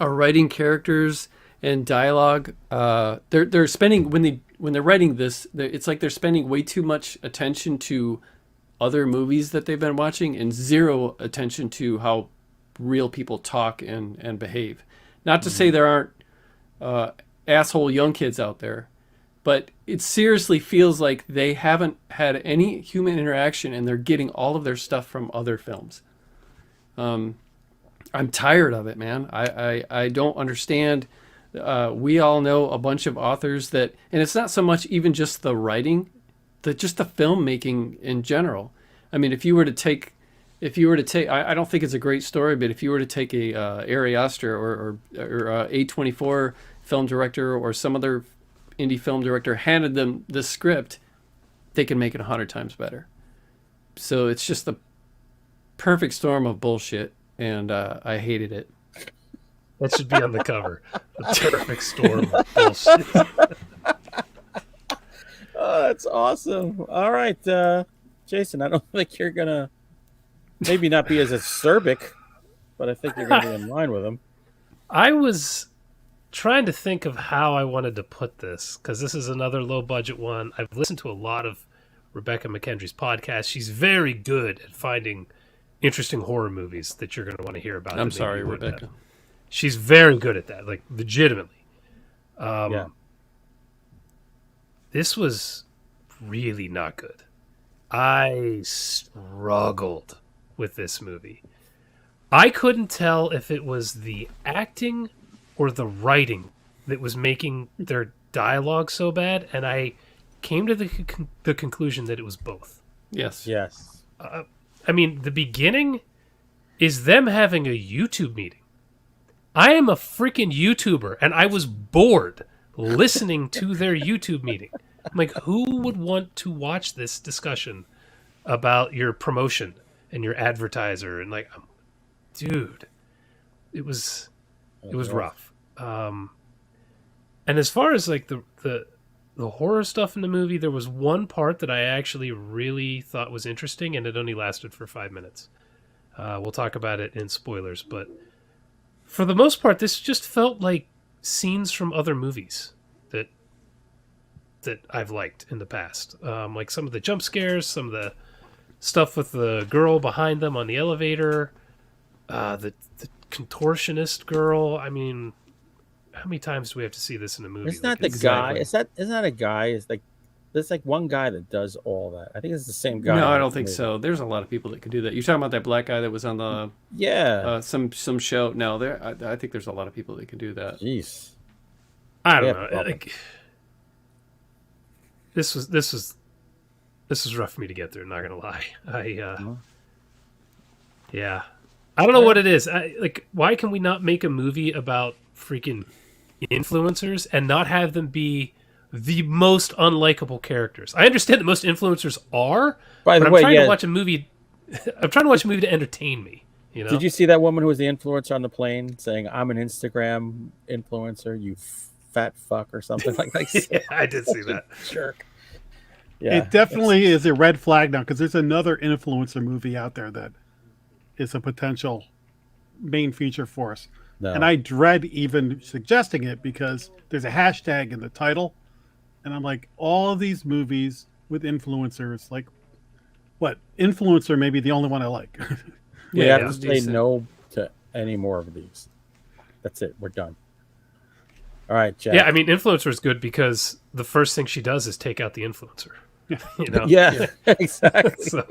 are writing characters and dialogue. They're spending when they're writing this. It's like they're spending way too much attention to other movies that they've been watching and zero attention to how real people talk and behave. Not to say there aren't asshole young kids out there, but it seriously feels like they haven't had any human interaction and they're getting all of their stuff from other films. I'm tired of it, man. I don't understand. We all know a bunch of authors that, and it's not so much even just the writing, just the filmmaking in general. I mean, if you were to take, I don't think it's a great story, but if you were to take a Ari Aster or A24 film director or some other indie film director, handed them the script, they can make it 100 times better. So it's just the perfect storm of bullshit, and I hated it. That should be on the cover. The perfect storm of bullshit. Oh, that's awesome. All right, Jason, I don't think you're going to maybe not be as acerbic, but I think you're going to be in line with him. I was trying to think of how I wanted to put this, because this is another low-budget one. I've listened to a lot of Rebecca McKendry's podcast. She's very good at finding interesting horror movies that you're going to want to hear about. I'm sorry, Rebecca. She's very good at that, like legitimately. This was really not good. I struggled with this movie. I couldn't tell if it was the acting or the writing that was making their dialogue so bad, and I came to the conclusion that it was both. Yes. Yes. I mean, the beginning is them having a YouTube meeting. I am a freaking YouTuber, and I was bored listening to their YouTube meeting. I'm like, who would want to watch this discussion about your promotion and your advertiser? And like, dude, it was rough. And as far as like the horror stuff in the movie, there was one part that I actually really thought was interesting, and it only lasted for 5 minutes. We'll talk about it in spoilers, but for the most part, this just felt like scenes from other movies that I've liked in the past. Like some of the jump scares, some of the stuff with the girl behind them on the elevator, the contortionist girl. I mean, how many times do we have to see this in a movie? It's not the guy. Isn't that a guy? It's like there's like one guy that does all that. I think it's the same guy. No, I don't think so. There's a lot of people that could do that. You're talking about that black guy that was on the some show. No, I think there's a lot of people that can do that. Jeez, I don't know. Like, this was rough for me to get through. Not gonna lie. Yeah, I don't know what it is. Why can we not make a movie about freaking influencers and not have them be the most unlikable characters? I understand that most influencers are, but I'm trying to watch a movie. I'm trying to watch a movie to entertain me. You know? Did you see that woman who was the influencer on the plane saying, "I'm an Instagram influencer, you fat fuck," or something like that? Yeah, I did see that. Jerk. Yeah, it definitely is a red flag now because there's another influencer movie out there that is a potential main feature for us. No. And I dread even suggesting it because there's a hashtag in the title. And I'm like, all of these movies with influencers, like, what? Influencer may be the only one I like. We have to say no to any more of these. That's it. We're done. All right, Jack. Yeah, I mean, influencer is good because the first thing she does is take out the influencer. You know? Yeah, exactly. So.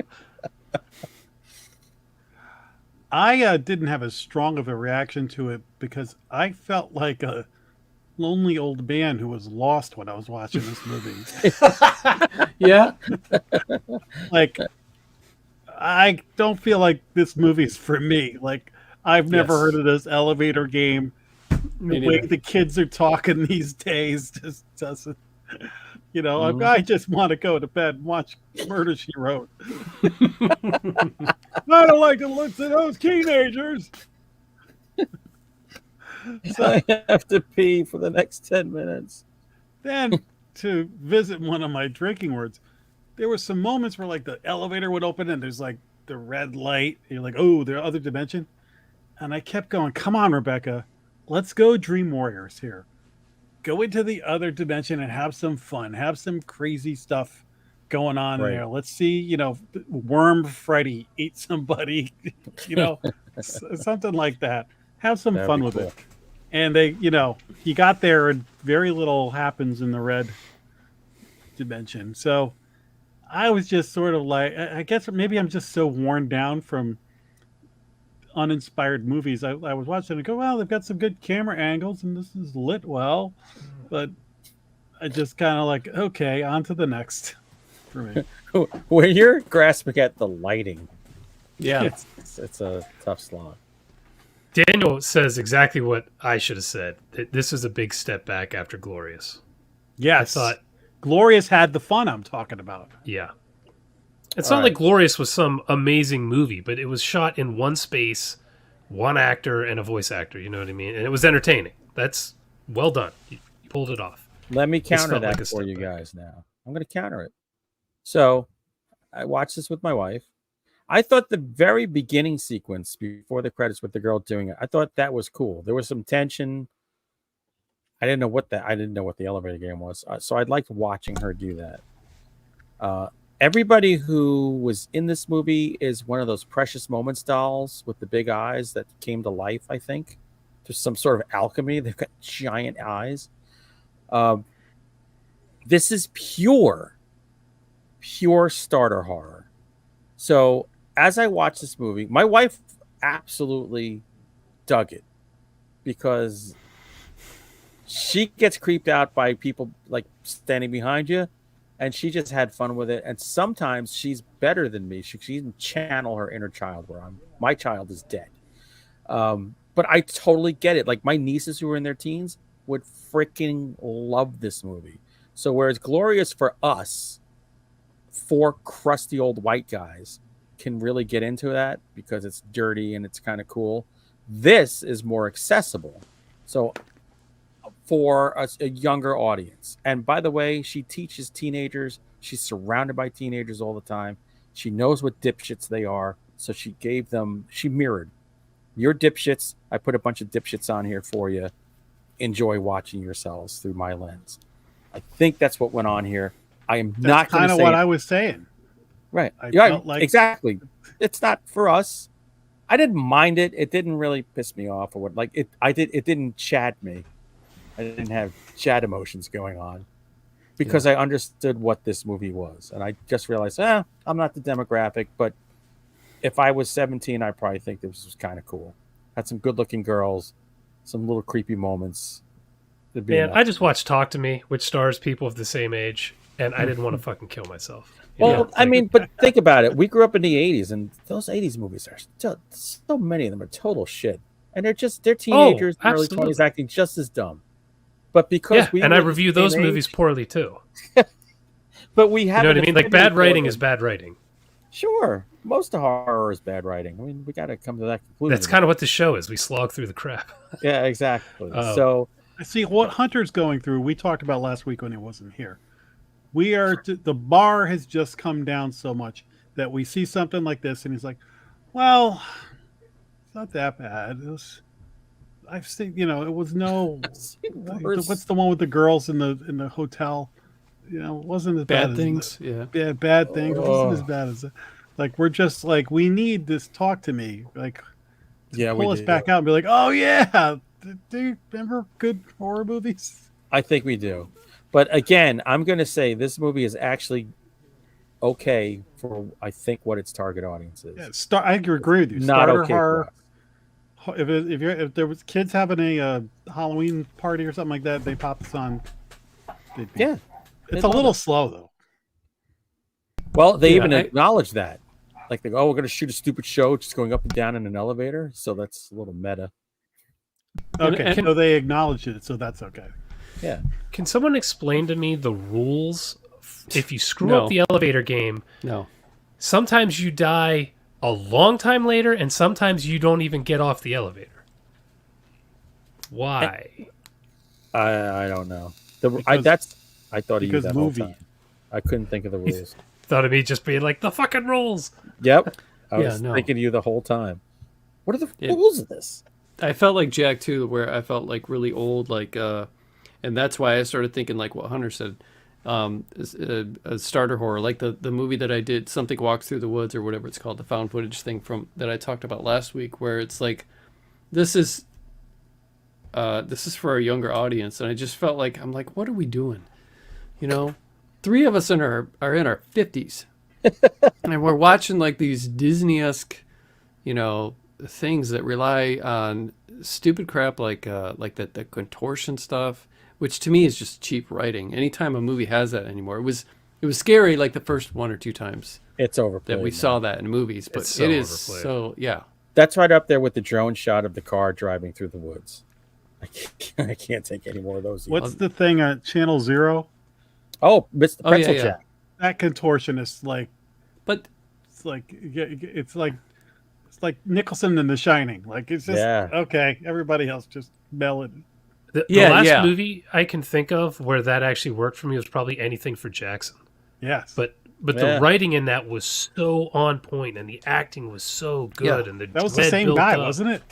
I didn't have as strong of a reaction to it because I felt like a lonely old man who was lost when I was watching this movie. Yeah. Like, I don't feel like this movie's for me. Like, I've never heard of this elevator game. The way the kids are talking these days just doesn't, you know, I just want to go to bed and watch Murder, She Wrote. I don't like the looks of those teenagers. So, I have to pee for the next 10 minutes. Then, to visit one of my drinking words, there were some moments where, like, the elevator would open and there's, like, the red light. You're like, oh, the other dimension. And I kept going, come on, Rebecca. Let's go Dream Warriors here. Go into the other dimension and have some fun. Have some crazy stuff going on there. Let's see, you know, Worm Freddy eat somebody, you know, something like that. Have some fun with it. And they, you know, he got there and very little happens in the red dimension. So I was just sort of like, I guess maybe I'm just so worn down from uninspired movies. I was watching and go, well, they've got some good camera angles and this is lit well, but I just kind of like, okay, on to the next for me. When you're grasping at the lighting, yeah, it's a tough slog. Daniel says exactly what I should have said. This is a big step back after Glorious. Yes. I thought Glorious had the fun I'm talking about. Yeah. It's not like Glorious was some amazing movie, but it was shot in one space, one actor, and a voice actor. You know what I mean? And it was entertaining. That's well done. You pulled it off. Let me counter that for you guys now. I'm going to counter it. So I watched this with my wife. I thought the very beginning sequence before the credits with the girl doing it, I thought that was cool. There was some tension. I didn't know what the elevator game was. So I liked watching her do that. Everybody who was in this movie is one of those Precious Moments dolls with the big eyes that came to life, I think. There's some sort of alchemy. They've got giant eyes. This is pure starter horror. So as I watched this movie, my wife absolutely dug it because she gets creeped out by people like standing behind you, and she just had fun with it. And sometimes she's better than me. She can channel her inner child where my child is dead. But I totally get it. Like my nieces who were in their teens would freaking love this movie. So whereas Glorious for us, 4 crusty old white guys can really get into that because it's dirty and it's kind of cool. This is more accessible. So for a younger audience. And by the way, she teaches teenagers. She's surrounded by teenagers all the time. She knows what dipshits they are. So she gave them. She mirrored. You're dipshits. I put a bunch of dipshits on here for you. Enjoy watching yourselves through my lens. I think that's what went on here. I am not kind of what I was saying. Right. I Yeah, felt like exactly. It's not for us. I didn't mind it. It didn't really piss me off or what. Like it. It didn't chat me. I didn't have chat emotions going on because I understood what this movie was, and I just realized, I'm not the demographic, but if I was 17, I'd probably think this was kind of cool. Had some good-looking girls, some little creepy moments. Man, I just watched Talk to Me, which stars people of the same age, and I didn't want to fucking kill myself. Well, I mean, but think about it. We grew up in the 80s, and those 80s movies are still, so many of them are total shit. And they're teenagers in their early 20s acting just as dumb. But because and I review those movies poorly too. But we have, you know what I mean? Like bad writing is bad writing. Sure, most of horror is bad writing. I mean, we got to come to that conclusion. That's kind of what the show is. We slog through the crap. Yeah, exactly. So I see what Hunter's going through. We talked about last week when he wasn't here. The bar has just come down so much that we see something like this, and he's like, "Well, it's not that bad. I've seen, it was no. What's the one with the girls in the hotel? It wasn't as bad things. Bad things. It wasn't as bad as like we're just like we need this. Talk to me. Like, pull us back out and be like, oh yeah, do you remember good horror movies? I think we do, but again, I'm going to say this movie is actually okay for I think what its target audience is. Yeah, I agree with you. Not Starter okay horror. If there was kids having a Halloween party or something like that, they pop this on. It's a little slow though. Well, they even acknowledge that, like they go, "Oh, we're going to shoot a stupid show just going up and down in an elevator," so that's a little meta. Okay, so they acknowledge it, so that's okay. Yeah. Can someone explain to me the rules? If you screw up the elevator game, sometimes you die a long time later, and sometimes you don't even get off the elevator. Why? I don't know. I thought he used that whole time. I couldn't think of the rules. Thought of me just being like the fucking rules. Yep. I was thinking of you the whole time. What are the rules of this? I felt like Jack too, where I felt like really old, like, and that's why I started thinking like what Hunter said. A starter horror, like the movie that I did, Something Walks Through the Woods or whatever it's called, the found footage thing from that I talked about last week, where it's like this is for a younger audience, and I just felt like I'm like, what are we doing? Three of us are in our 50s, and we're watching like these Disney-esque, things that rely on stupid crap like the contortion stuff. Which to me is just cheap writing. Anytime a movie has that anymore, it was scary like the first one or two times. It's overplayed that we saw that in movies, but it is so That's right up there with the drone shot of the car driving through the woods. I can't take any more of those. What's the thing at Channel Zero? Oh, Mr. Pretzel Jack. That contortionist, but it's like Nicholson in The Shining. Like it's just okay. Everybody else just mel it. The last movie I can think of where that actually worked for me was probably Anything for Jackson. Yes. But the writing in that was so on point and the acting was so good. And that was the same guy, wasn't it?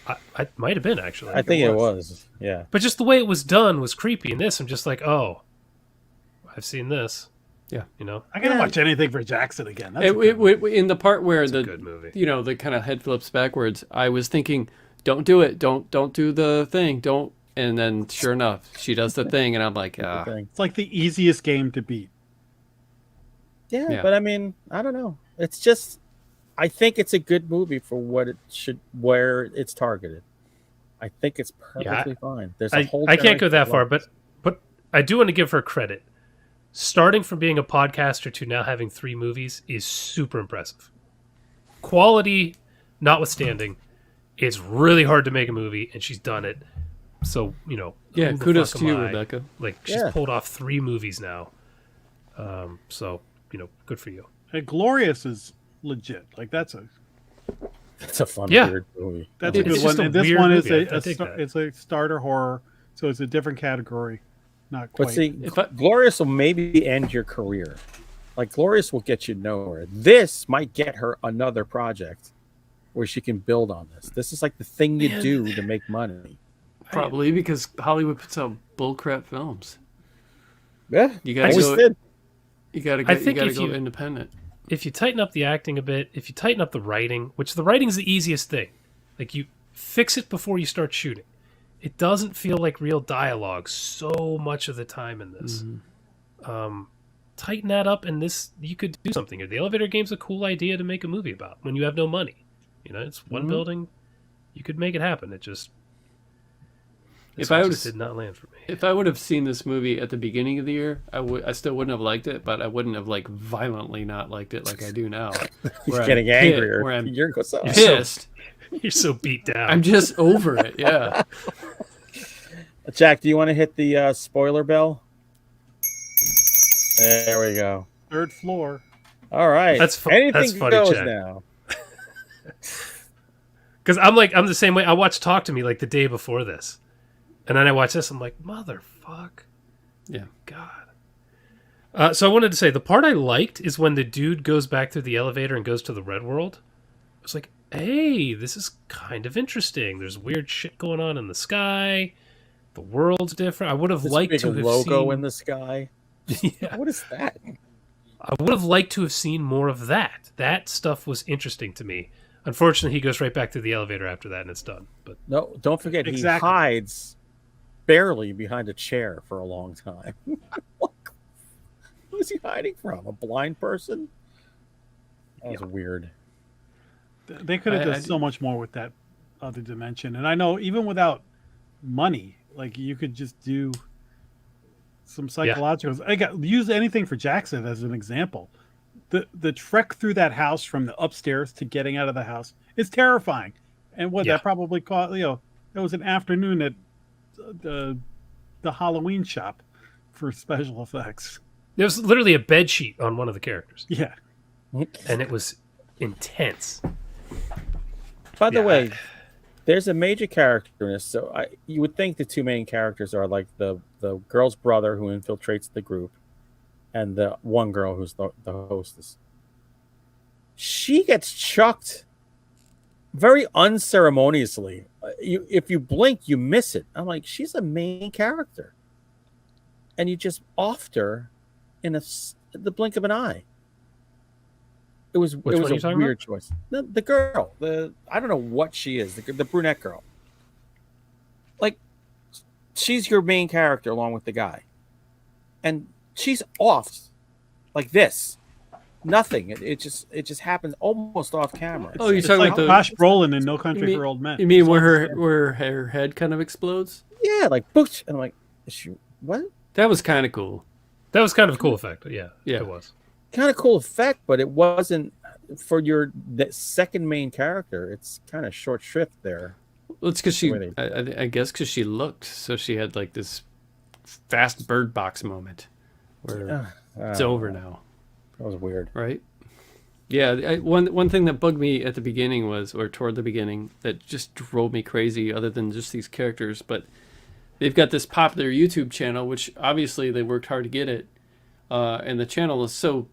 I might have been, actually. I think it was. Yeah. But just the way it was done was creepy. In this, I'm just like, oh, I've seen this. Yeah. I gotta watch Anything for Jackson again. That's in the part where the good movie. The kind of head flips backwards, I was thinking, don't do it. Don't do the thing. Don't. And then sure enough, she does the thing. And I'm like, It's like the easiest game to beat. Yeah, but I mean, I don't know. It's just, I think it's a good movie for where it's targeted. I think it's perfectly fine. There's a whole. I can't go that far, but I do want to give her credit. Starting from being a podcaster to now having 3 movies is super impressive. Quality notwithstanding, it's really hard to make a movie, and she's done it. So, kudos to you, Rebecca. Like, she's pulled off 3 movies now. So, good for you. And Glorious is legit. Like, that's a fun, weird movie. That's a good one. And this one is it's a starter horror, so it's a different category. Not quite. But see, Glorious will maybe end your career. Like Glorious will get you nowhere. This might get her another project where she can build on this. This is like the thing you do to make money. Probably because Hollywood puts out bullcrap films. Yeah, You gotta always go. did. You gotta I go. You think gotta if go you- independent. If you tighten up the acting a bit, if you tighten up the writing, which the writing's the easiest thing, like you fix it before you start shooting. It doesn't feel like real dialogue so much of the time in this. Tighten that up, and this you could do something. The elevator game's a cool idea to make a movie about when you have no money. You know, it's one building. You could make it happen. It just If I one would just did not land for me. If I would have seen this movie at the beginning of the year, I still wouldn't have liked it, but I wouldn't have like violently not liked it like I do now. He's Where I'm getting angrier. Where I'm You're so pissed. You're so beat down. I'm just over it. Yeah. Jack, do you want to hit the spoiler bell? There we go. Third floor. All right. That's Anything funny, goes Jack. now. Because I'm the same way. I watched Talk to Me like the day before this, and then I watched this. I'm like, motherfuck. Yeah. God. So I wanted to say the part I liked is when the dude goes back through the elevator and goes to the red world. I was like, hey, this is kind of interesting. There's weird shit going on in the sky. The world's different. I would have This liked big to have logo seen... in the sky. Yeah. What is that? I would have liked to have seen more of that. That stuff was interesting to me. Unfortunately, he goes right back to the elevator after that, and it's done. But No, don't forget Exactly. he hides barely behind a chair for a long time. Who's he hiding from? A blind person? That was weird. They could have done so much more with that other dimension. And I know even without money, like you could just do some psychological. Use anything for Jackson as an example. The trek through that house from the upstairs to getting out of the house is terrifying. And what that probably cost, it was an afternoon at the Halloween shop for special effects. there was literally a bed sheet on one of the characters, Yeah. and it was intense. By the Yeah. way, there's a major character in this. So you would think the two main characters are like the girl's brother who infiltrates the group and the one girl who's the hostess. She gets chucked very unceremoniously. If you blink, you miss it. I'm like, she's a main character. And you just offed her in the blink of an eye. It was Which one are you a talking weird choice. The girl, I don't know what she is, the brunette girl. Like, she's your main character along with the guy, and she's off like this. Nothing. It just happens almost off camera. Oh, you're It's talking like about the Josh Brolin in No Country for Old Men. You mean where her head kind of explodes? Yeah, like boosh, and I'm like, is she what? That was kind of cool. That was kind of a cool effect. Yeah, Yeah. it was. Kind of cool effect, but it wasn't for the second main character. It's kind of short shrift there. Well, it's because she, Really? I guess, because she looked, so she had like this fast Bird Box moment where it's over now, That was weird. right? Yeah, one thing that bugged me at the beginning was, or toward the beginning, that just drove me crazy. Other than just these characters, but they've got this popular YouTube channel, which obviously they worked hard to get it, and the channel is so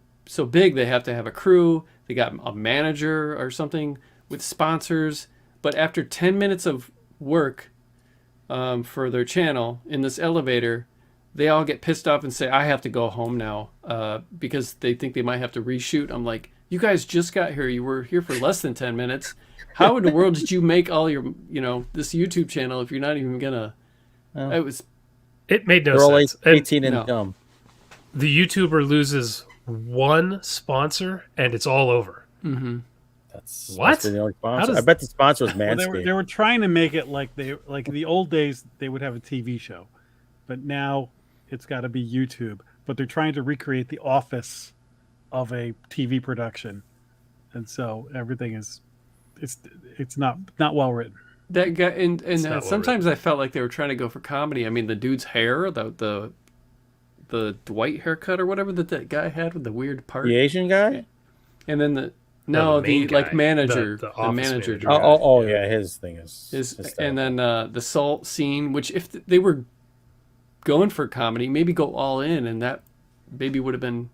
big they have to have a crew. They got a manager or something with sponsors. But after 10 minutes of work for their channel in this elevator, they all get pissed off and say, I have to go home now because they think they might have to reshoot. I'm like, you guys just got here. You were here for less than 10 minutes. How in the world did you make all your, this YouTube channel if you're not even going to... It made no They're all sense. And 18 and no. dumb. the YouTuber loses one sponsor, and it's all over. Mm-hmm. That's What? the only sponsor. How does- I bet the sponsor was Well, Manscaped. they were trying to make it like the old days they would have a TV show, but now it's got to be YouTube. But they're trying to recreate the office of a TV production, and so everything is it's not well written. That guy, and not well sometimes I felt like they were trying to go for comedy. I mean, the dude's hair, the Dwight haircut or whatever that guy had with the weird part, The Asian guy? and then the No, the main guy. manager, The the office manager, manager. guy. Yeah, his thing is. And then the salt scene, which if they were going for comedy, maybe go all in, and that maybe would have been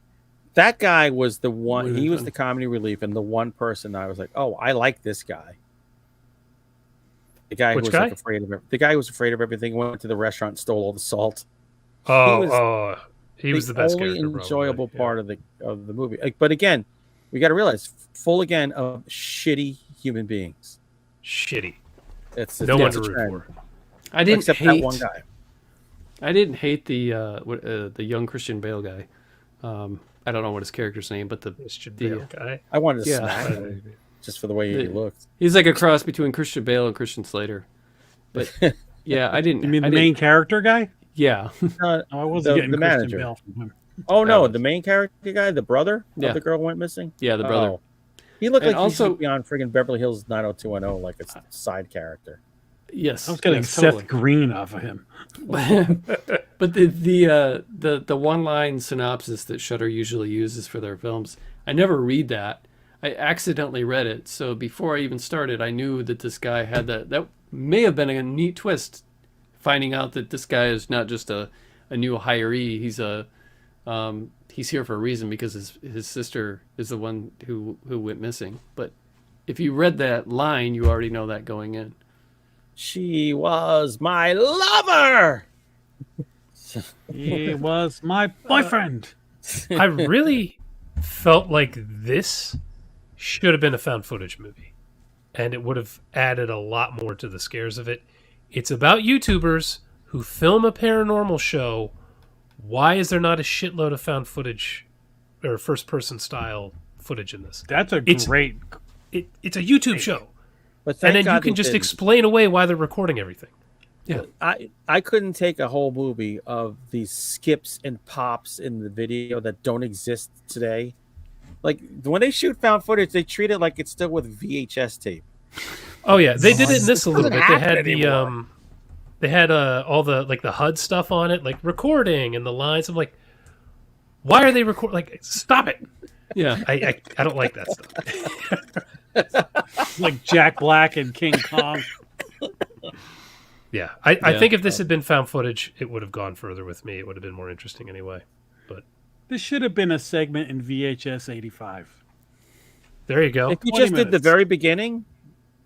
That guy was the one. Would've He been was fun. the comedy relief, and the one person I was like, "Oh, I like this guy." The guy Which who was guy? like afraid of the guy who was afraid of everything. Went to the restaurant, and stole all the salt. He was the best only character. enjoyable probably. part of the movie. But again, we got to realize, full again of shitty human beings. Shitty. It's No one it's to a root trend. for. I didn't Except hate that one guy. I didn't hate the young Christian Bale guy. I don't know what his character's name, but Christian the Bale guy. I wanted to Yeah. smack him just for the way he looked. he's like a cross between Christian Bale and Christian Slater. But yeah, I didn't. You mean I the didn't- main character guy? Yeah, Oh, I wasn't getting the Christian manager. Bale from him. Oh no, was- the main character guy, the brother Yeah. of the girl who went missing. yeah, the brother. Oh. He looked And like also- he should be on friggin' Beverly Hills 90210, like a side character. Yes, I was getting yes, Seth totally. Green off of him. But the one line synopsis that Shudder usually uses for their films, I never read that. I accidentally read it, so before I even started, I knew that this guy had that. That may have been a neat twist, finding out that this guy is not just a new hiree. He's here for a reason because his sister is the one who went missing. But if you read that line, you already know that going in. She was my lover. He was my boyfriend. I really felt like this should have been a found footage movie, and it would have added a lot more to the scares of it. It's about YouTubers who film a paranormal show. Why is there not a shitload of found footage or first person style footage in this? That's a It's- great. It's a YouTube show, But and thank then God you can they just didn't. explain away why they're recording everything. Yeah, I couldn't take a whole movie of these skips and pops in the video that don't exist today. Like when they shoot found footage, they treat it like it's still with VHS tape. Oh yeah, they did it in this a little bit. They happen had anymore. they had all the like the HUD stuff on it, like recording and the lines. I'm like, why are they recording? Like, stop it! yeah. I don't like that stuff. Like Jack Black and King Kong. Yeah, I Yeah. think if this had been found footage, it would have gone further with me. It would have been more interesting anyway. But This should have been a segment in VHS 85. there you go. If you 20 just did the minutes. very beginning,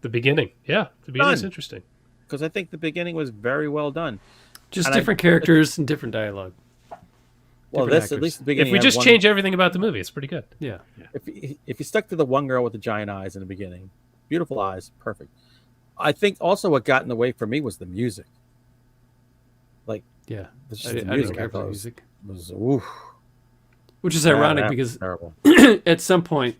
The beginning, yeah, the beginning's Done. interesting. because I think the beginning was very well done. Just And I- different characters and different dialogue. Well, Different this actors. at least the beginning. If we had just one- change everything about the movie, it's pretty good. Yeah, if you stuck to the one girl with the giant eyes in the beginning, beautiful eyes, perfect. I think also what got in the way for me was the music. yeah. It's I just the didn't music care I for the thought music, was oof. which is That ironic was because terrible. at some point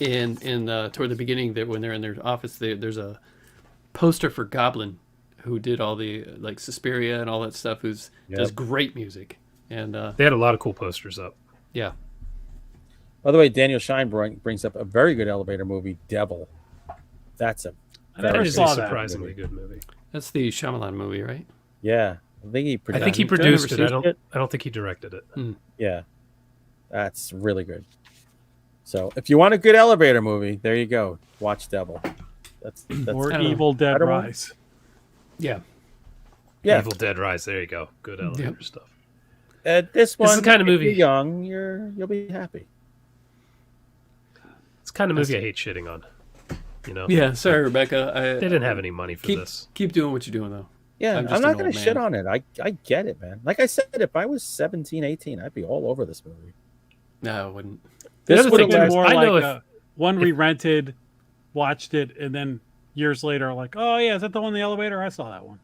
in toward the beginning, that when they're in their office, there's a poster for Goblin, who did all the like Suspiria and all that stuff. Does Yep. great music, and They had a lot of cool posters up. yeah, By the way, Daniel Shine brings up a very good elevator movie, Devil. That's a I That never is saw a that surprisingly good movie. that's the Shyamalan movie, right? yeah. I think he I produced. think he I've never produced it. seen I don't think he directed it. Yeah, that's really good. So if you want a good elevator movie, there you go. Watch Devil. That's Or I don't know. Evil Dead I don't want- Rise. Yeah, yeah. Evil Dead Rise. There you go. Good elevator Yep. stuff. This one, is the kind of if movie- you're young, you'll be happy. It's the kind of movie I hate shitting on. You know, yeah. Sorry, Rebecca. they didn't have any money for this. Keep doing what you're doing though. Yeah, I'm I'm, just not an going old to shit man. on it. I get it, man. Like I said, if I was 17, 18, I'd be all over this movie. No, I wouldn't. The This other would thing have is, More I know like if- one we rented, watched it, and then years later, like, oh yeah, is that the one in the elevator? I saw that one.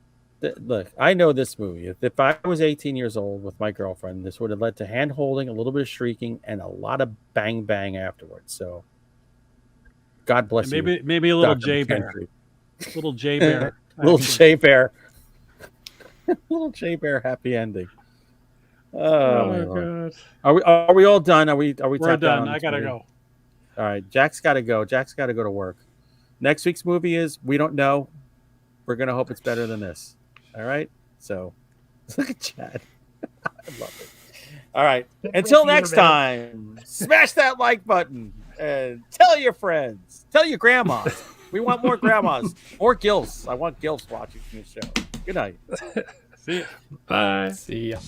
Look, I know this movie. If I was 18 years old with my girlfriend, this would have led to hand holding, a little bit of shrieking, and a lot of bang bang afterwards. So, God bless And you. maybe a little Dr. J Bear, McKendry. little J Bear, Little J Bear. Little J Bear happy ending. Oh, my Lord. Are we all done? Are we We're tapped out done. on I this gotta movie? go. All right, Jack's got to go. Jack's got to go to work. Next week's movie is we don't know. We're gonna hope it's better than this. All right. So look at Chad. I love it. All right. Until next time, smash that like button and tell your friends, tell your grandmas. We want more grandmas, more gilfs. I want gilfs watching this show. Good night. See ya. Bye. See ya.